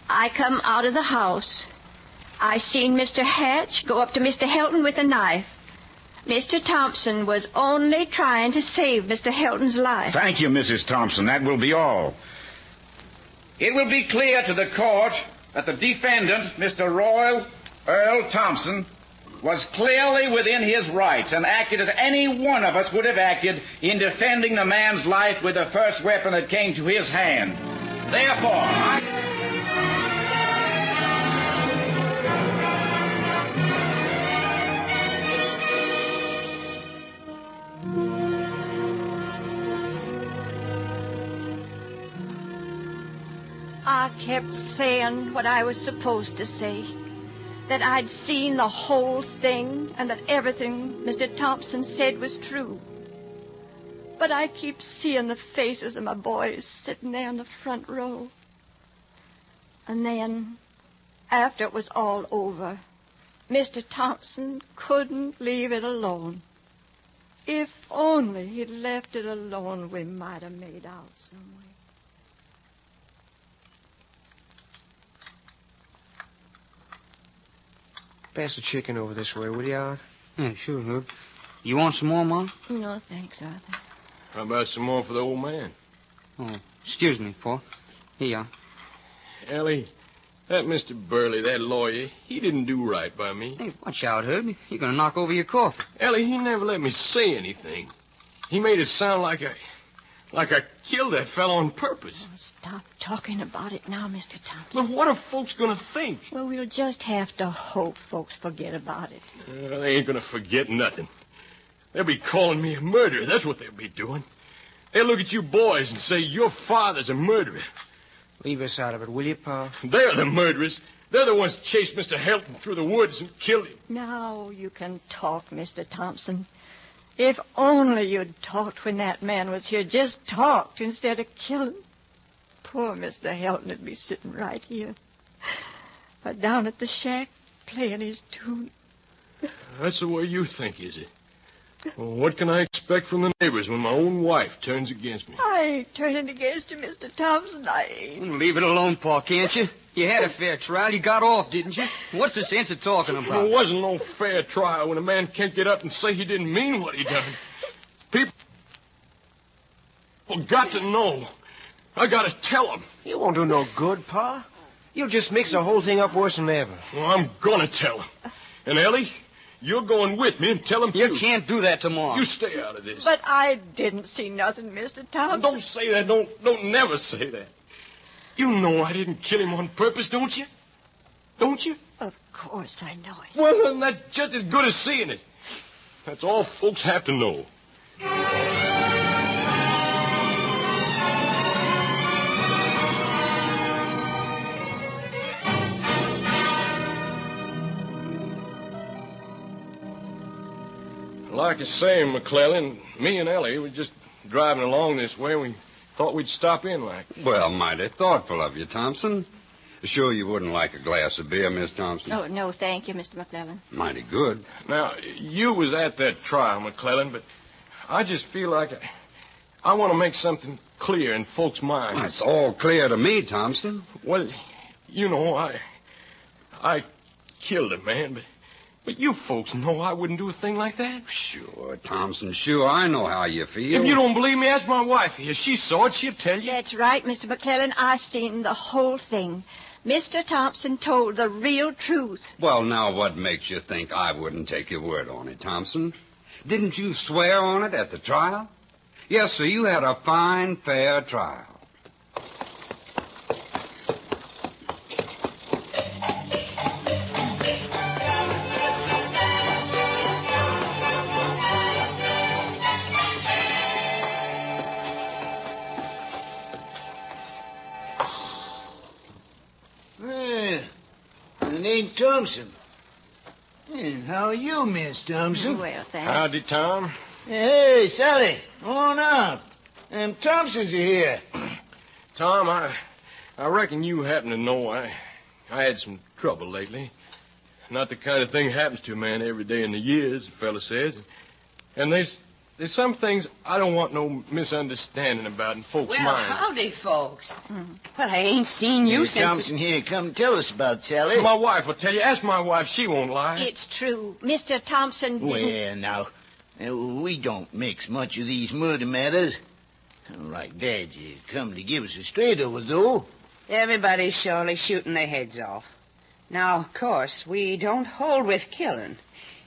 [SPEAKER 2] I come out of the house. I seen Mr. Hatch go up to Mr. Helton with a knife. Mr. Thompson was only trying to save Mr. Helton's life.
[SPEAKER 7] Thank you, Mrs. Thompson. That will be all. It will be clear to the court that the defendant, Mr. Royal Earl Thompson, was clearly within his rights and acted as any one of us would have acted in defending the man's life with the first weapon that came to his hand. Therefore,
[SPEAKER 2] I kept saying what I was supposed to say. That I'd seen the whole thing and that everything Mr. Thompson said was true. But I keep seeing the faces of my boys sitting there in the front row. And then, after it was all over, Mr. Thompson couldn't leave it alone. If only he'd left it alone, we might have made out some way.
[SPEAKER 14] Pass the chicken over this way, will you, Art?
[SPEAKER 15] Yeah, sure, Herb. You want some more, Mom?
[SPEAKER 2] No, thanks, Arthur.
[SPEAKER 3] How about some more for the old man?
[SPEAKER 15] Oh, excuse me, Paul. Here you are.
[SPEAKER 3] Ellie, that Mr. Burley, that lawyer, he didn't do right by me.
[SPEAKER 15] Hey, watch out, Herb. You're going to knock over your coffee.
[SPEAKER 3] Ellie, he never let me say anything. He made it sound like I killed that fellow on purpose.
[SPEAKER 2] Oh, stop talking about it now, Mr. Thompson.
[SPEAKER 3] But what are folks going to think?
[SPEAKER 2] Well, we'll just have to hope folks forget about it.
[SPEAKER 3] They ain't going to forget nothing. They'll be calling me a murderer. That's what they'll be doing. They'll look at you boys and say your father's a murderer.
[SPEAKER 14] Leave us out of it, will you, Pa?
[SPEAKER 3] They're the murderers. They're the ones who chased Mr. Helton through the woods and killed him.
[SPEAKER 2] Now you can talk, Mr. Thompson. If only you'd talked when that man was here. Just talked instead of killing. Poor Mr. Helton would be sitting right here. Or down at the shack playing his tune.
[SPEAKER 3] That's the way you think, is it? Well, what can I expect from the neighbors when my own wife turns against me?
[SPEAKER 2] I ain't turning against you, Mr. Thompson. I ain't.
[SPEAKER 15] Leave it alone, Pa, can't you? You had a fair trial. You got off, didn't you? What's the sense of talking about
[SPEAKER 3] There
[SPEAKER 15] it?
[SPEAKER 3] wasn't no fair trial when a man can't get up and say he didn't mean what he done. People got to know. I got to tell them.
[SPEAKER 14] You won't do no good, Pa. You'll just mix the whole thing up worse than ever.
[SPEAKER 3] Well, I'm going to tell them. And, Ellie, you're going with me and tell them,
[SPEAKER 15] You
[SPEAKER 3] too.
[SPEAKER 15] can't do that tomorrow.
[SPEAKER 3] You stay out of this.
[SPEAKER 2] But I didn't see nothing, Mr. Thompson.
[SPEAKER 3] Don't say that. Don't never say that. You know I didn't kill him on purpose, don't you? Don't you?
[SPEAKER 2] Of course I know it.
[SPEAKER 3] Well, then that's just as good as seeing it. That's all folks have to know. Like I say, McClellan, me and Ellie were just driving along this way. We thought we'd stop in like.
[SPEAKER 13] Well, mighty thoughtful of you, Thompson. Sure you wouldn't like a glass of beer, Miss Thompson?
[SPEAKER 2] Oh, no, thank you, Mr. McClellan.
[SPEAKER 13] Mighty good.
[SPEAKER 3] Now, you was at that trial, McClellan, but I just feel like I want to make something clear in folks' minds.
[SPEAKER 13] It's all clear to me, Thompson.
[SPEAKER 3] Well, you know, I killed a man, but you folks know I wouldn't do a thing like that.
[SPEAKER 13] Sure, Thompson, sure. I know how you feel.
[SPEAKER 3] If you don't believe me, ask my wife here. She saw it. She'll tell you.
[SPEAKER 2] That's right, Mr. McClellan. I seen the whole thing. Mr. Thompson told the real truth.
[SPEAKER 13] Well, now, what makes you think I wouldn't take your word on it, Thompson? Didn't you swear on it at the trial? Yes, sir, you had a fine, fair trial.
[SPEAKER 11] Named Thompson. And how are you, Miss Thompson?
[SPEAKER 2] Well, thanks.
[SPEAKER 3] Howdy, Tom.
[SPEAKER 11] Hey, Sally, come on out. Them Thompsons are here.
[SPEAKER 3] Tom, I reckon you happen to know I had some trouble lately. Not the kind of thing happens to a man every day in the year, as the fella says. And there's some things I don't want no misunderstanding about in folks'
[SPEAKER 4] Well,
[SPEAKER 3] minds.
[SPEAKER 4] howdy, folks. Well, I ain't seen you
[SPEAKER 11] Miss
[SPEAKER 4] since...
[SPEAKER 11] Thompson here, come tell us about Sally.
[SPEAKER 3] My wife will tell you. Ask my wife. She won't lie.
[SPEAKER 2] It's true. Mr. Thompson didn't...
[SPEAKER 11] Well, now, we don't mix much of these murder matters. Like Dad, you come to give us a straight over, though.
[SPEAKER 4] Everybody's surely shooting their heads off. Now, of course, we don't hold with killing.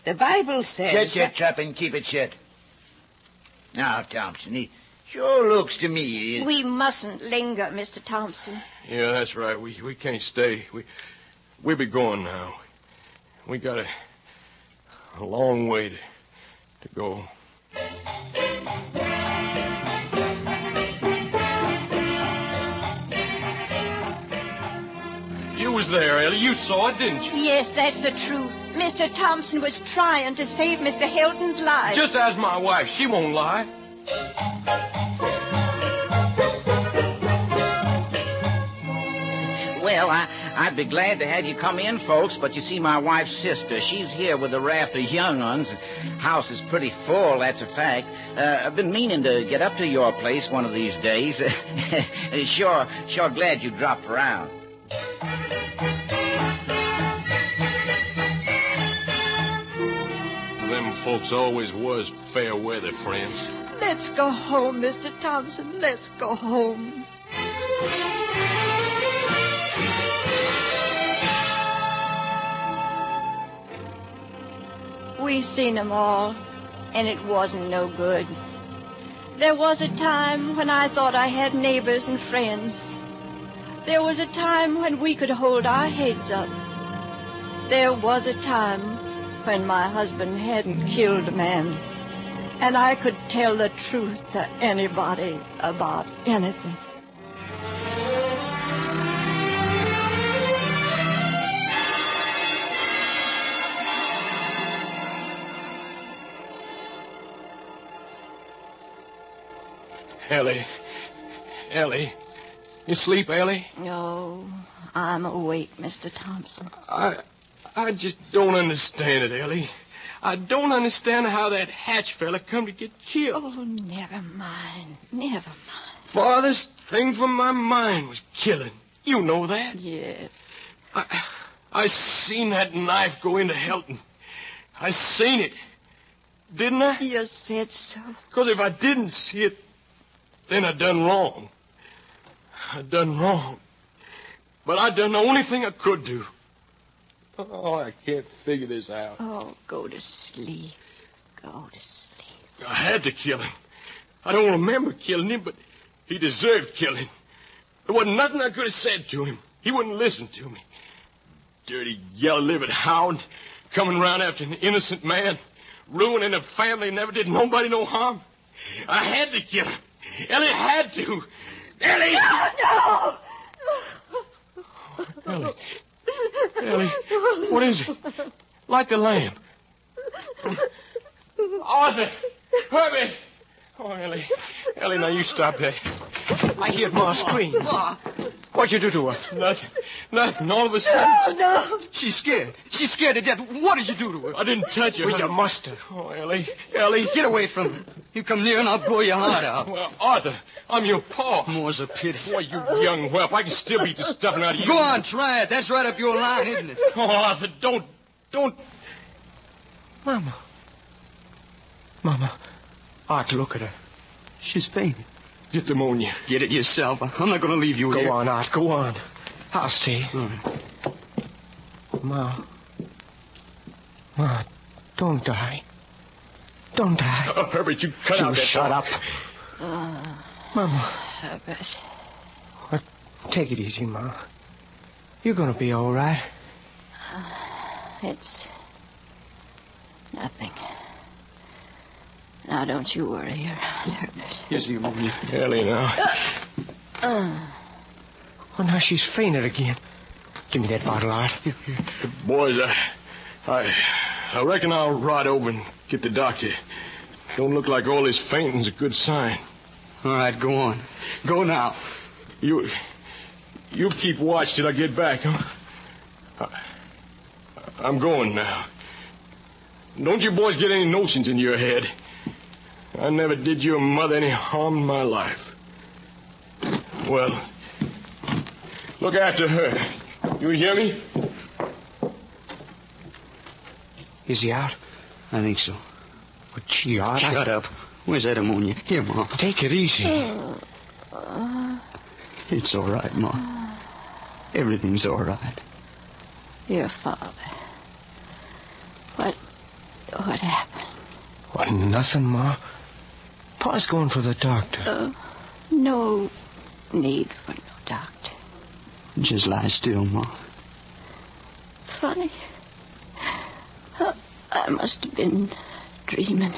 [SPEAKER 4] The Bible says...
[SPEAKER 11] Shut your trap and keep it shut. Now, Thompson, it sure looks to me...
[SPEAKER 2] We mustn't linger, Mr. Thompson.
[SPEAKER 3] Yeah, that's right. We can't stay. We be going now. We got a long way to go. You was there, Ellie. You saw it, didn't you?
[SPEAKER 2] Yes, that's the truth. Mr. Thompson was trying to save Mr. Hilton's life.
[SPEAKER 3] Just ask my wife. She won't lie.
[SPEAKER 7] Well, I'd be glad to have you come in, folks, but you see, my wife's sister, she's here with a raft of young uns. House is pretty full, that's a fact. I've been meaning to get up to your place one of these days. Sure glad you dropped around.
[SPEAKER 3] Them folks always was fair weather friends.
[SPEAKER 2] Let's go home, Mr. Thompson. Let's go home. We seen 'em all, and it wasn't no good. There was a time when I thought I had neighbors and friends. There was a time when we could hold our heads up. There was a time when my husband hadn't killed a man, and I could tell the truth to anybody about anything.
[SPEAKER 3] Ellie. You sleep, Ellie?
[SPEAKER 2] No, I'm awake, Mr. Thompson.
[SPEAKER 3] I just don't understand it, Ellie. I don't understand how that Hatch fella come to get killed.
[SPEAKER 2] Oh, never mind. Never mind.
[SPEAKER 3] Farthest thing from my mind was killing. You know that.
[SPEAKER 2] Yes.
[SPEAKER 3] I seen that knife go into Helton. I seen it. Didn't I?
[SPEAKER 2] You said so.
[SPEAKER 3] Because if I didn't see it, then I done wrong. I done wrong. But I done the only thing I could do. Oh, I can't figure this out.
[SPEAKER 2] Oh, go to sleep. Go to sleep.
[SPEAKER 3] I had to kill him. I don't remember killing him, but he deserved killing. There wasn't nothing I could have said to him. He wouldn't listen to me. Dirty, yellow-livered hound coming round after an innocent man, ruining a family, never did nobody no harm. I had to kill him. Ellie had to. Ellie!
[SPEAKER 2] No!
[SPEAKER 3] Ellie. Ellie, what is it? Light the lamp. Arthur! Herbert! Oh, Ellie. Ellie, now you stop that.
[SPEAKER 14] I heard Ma scream.
[SPEAKER 15] Ma!
[SPEAKER 14] What'd you do to her?
[SPEAKER 3] Nothing. All of a sudden.
[SPEAKER 2] No.
[SPEAKER 15] She's scared. She's scared to death. What did you do to her?
[SPEAKER 3] I didn't touch her.
[SPEAKER 14] Well, you must have.
[SPEAKER 3] Oh, Ellie. Ellie.
[SPEAKER 15] Get away from her. You come near and I'll blow your heart out.
[SPEAKER 3] Well, Arthur, I'm your paw.
[SPEAKER 15] More's a pity.
[SPEAKER 3] Boy, you young whelp. I can still beat the stuffing out of you.
[SPEAKER 15] Go on, try it. That's right up your line, isn't it?
[SPEAKER 3] Oh, Arthur, don't.
[SPEAKER 14] Mama. Art, look at her.
[SPEAKER 15] She's fainting.
[SPEAKER 3] Get pneumonia.
[SPEAKER 15] Get it yourself. I'm not going to leave you here.
[SPEAKER 14] Go on, Art, go on. I'll stay.
[SPEAKER 15] All right.
[SPEAKER 14] Ma, don't die. Don't die.
[SPEAKER 3] Oh, Herbert, you cut out that
[SPEAKER 14] shut
[SPEAKER 3] talk.
[SPEAKER 14] up. Mama.
[SPEAKER 2] Herbert.
[SPEAKER 14] Take it easy, Ma. You're going to be all right.
[SPEAKER 2] It's nothing. Now, don't you worry, Herbert.
[SPEAKER 15] Here's the pneumonia.
[SPEAKER 3] Ellie, now.
[SPEAKER 14] Oh, now she's fainted again. Give me that bottle, Art.
[SPEAKER 3] Boys, I reckon I'll ride over and get the doctor. Don't look like all this fainting's a good sign.
[SPEAKER 15] All right, go on. Go now.
[SPEAKER 3] You keep watch till I get back, huh? I'm going now. Don't you boys get any notions in your head. I never did your mother any harm in my life. Well, look after her. You hear me?
[SPEAKER 14] Is he out?
[SPEAKER 15] I think so.
[SPEAKER 14] But gee, Art,
[SPEAKER 15] Shut up. Where's that ammonia? Here, Ma.
[SPEAKER 14] Take it easy.
[SPEAKER 15] It's all right, Ma. Everything's all right.
[SPEAKER 2] Your father. What happened?
[SPEAKER 14] What, nothing, Ma? Pa's going for the doctor.
[SPEAKER 2] No need for no doctor.
[SPEAKER 15] Just lie still, Ma.
[SPEAKER 2] Funny. I must have been dreaming.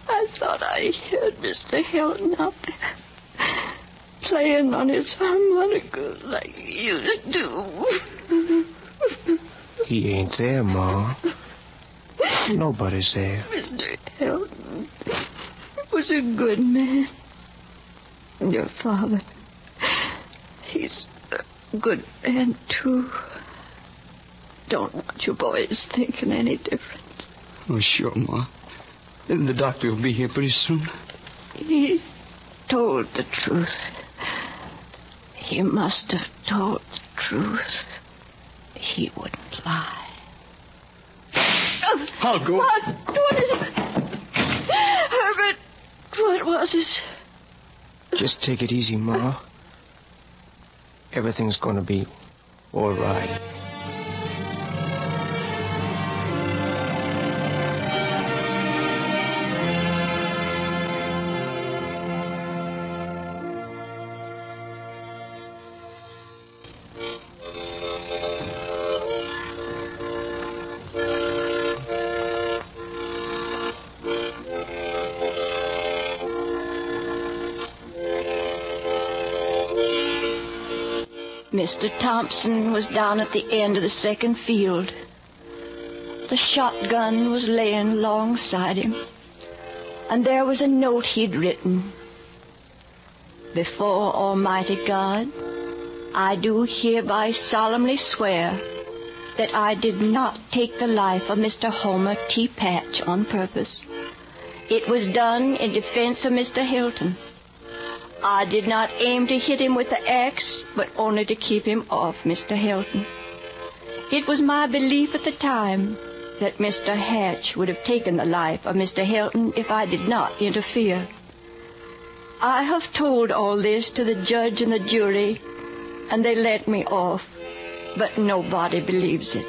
[SPEAKER 2] I thought I heard Mr. Helton out there playing on his harmonica like he used to.
[SPEAKER 14] He ain't there, Ma. Nobody's there.
[SPEAKER 2] Mr. Helton was a good man. Your father, he's a good man, too. Don't want you boys thinking any different.
[SPEAKER 15] Oh, sure, Ma. The doctor will be here pretty soon.
[SPEAKER 2] He told the truth. He must have told the truth. He wouldn't lie.
[SPEAKER 3] I'll go.
[SPEAKER 2] What is it? Herbert, what was it?
[SPEAKER 14] Just take it easy, Ma. Everything's going to be all right.
[SPEAKER 2] Mr. Thompson was down at the end of the second field. The shotgun was laying alongside him, and there was a note he'd written. Before Almighty God, I do hereby solemnly swear that I did not take the life of Mr. Homer T. Patch on purpose. It was done in defense of Mr. Hilton. I did not aim to hit him with the axe, but only to keep him off Mr. Hilton. It was my belief at the time that Mr. Hatch would have taken the life of Mr. Hilton if I did not interfere. I have told all this to the judge and the jury, and they let me off, but nobody believes it.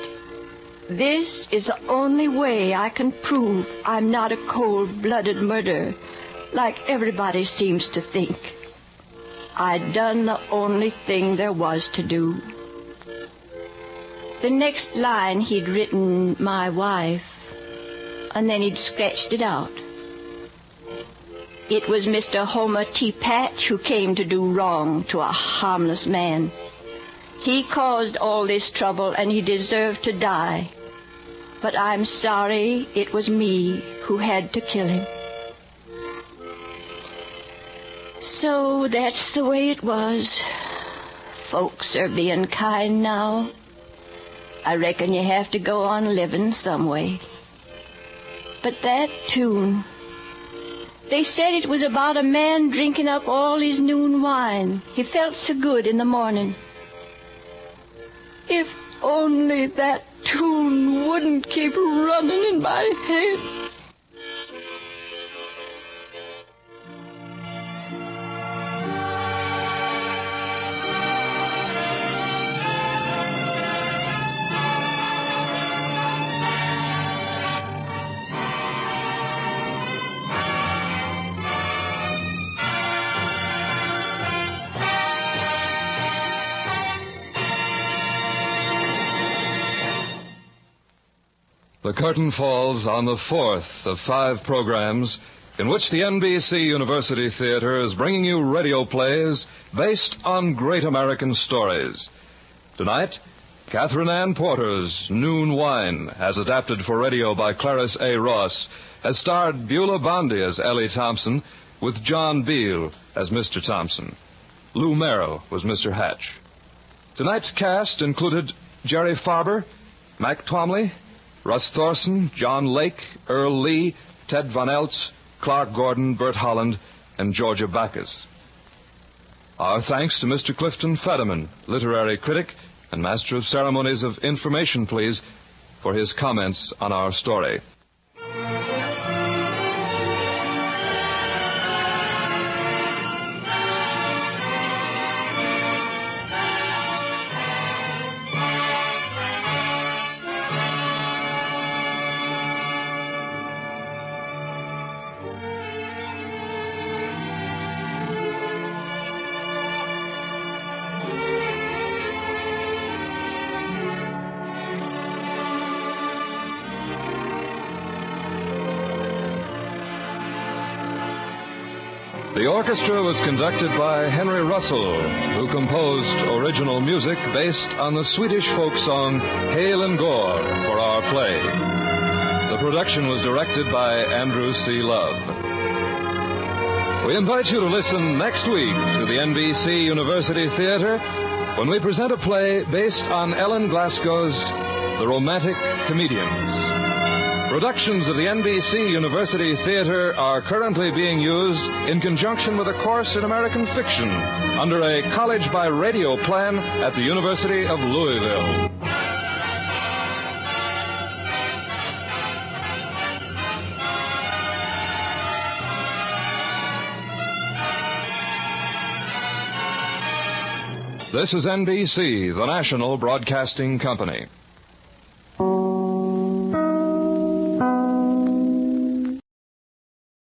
[SPEAKER 2] This is the only way I can prove I'm not a cold-blooded murderer, like everybody seems to think. I'd done the only thing there was to do. The next line he'd written, my wife, and then he'd scratched it out. It was Mr. Homer T. Patch who came to do wrong to a harmless man. He caused all this trouble, and he deserved to die. But I'm sorry it was me who had to kill him. So that's the way it was. Folks are being kind now. I reckon you have to go on living some way. But that tune, they said it was about a man drinking up all his noon wine. He felt so good in the morning. If only that tune wouldn't keep running in my head.
[SPEAKER 1] The curtain falls on the fourth of 5 programs in which the NBC University Theater is bringing you radio plays based on great American stories. Tonight, Catherine Ann Porter's Noon Wine, as adapted for radio by Clarice A. Ross, has starred Beulah Bondi as Ellie Thompson, with John Beale as Mr. Thompson. Lou Merrill was Mr. Hatch. Tonight's cast included Jerry Farber, Mac Twomley, Russ Thorson, John Lake, Earl Lee, Ted Von Eltz, Clark Gordon, Bert Holland, and Georgia Backus. Our thanks to Mr. Clifton Fetterman, literary critic and master of ceremonies of Information Please, for his comments on our story. The orchestra was conducted by Henry Russell, who composed original music based on the Swedish folk song Hail and Gore for our play. The production was directed by Andrew C. Love. We invite you to listen next week to the NBC University Theater when we present a play based on Ellen Glasgow's The Romantic Comedians. Productions of the NBC University Theater are currently being used in conjunction with a course in American fiction under a college by radio plan at the University of Louisville. This is NBC, the national broadcasting company.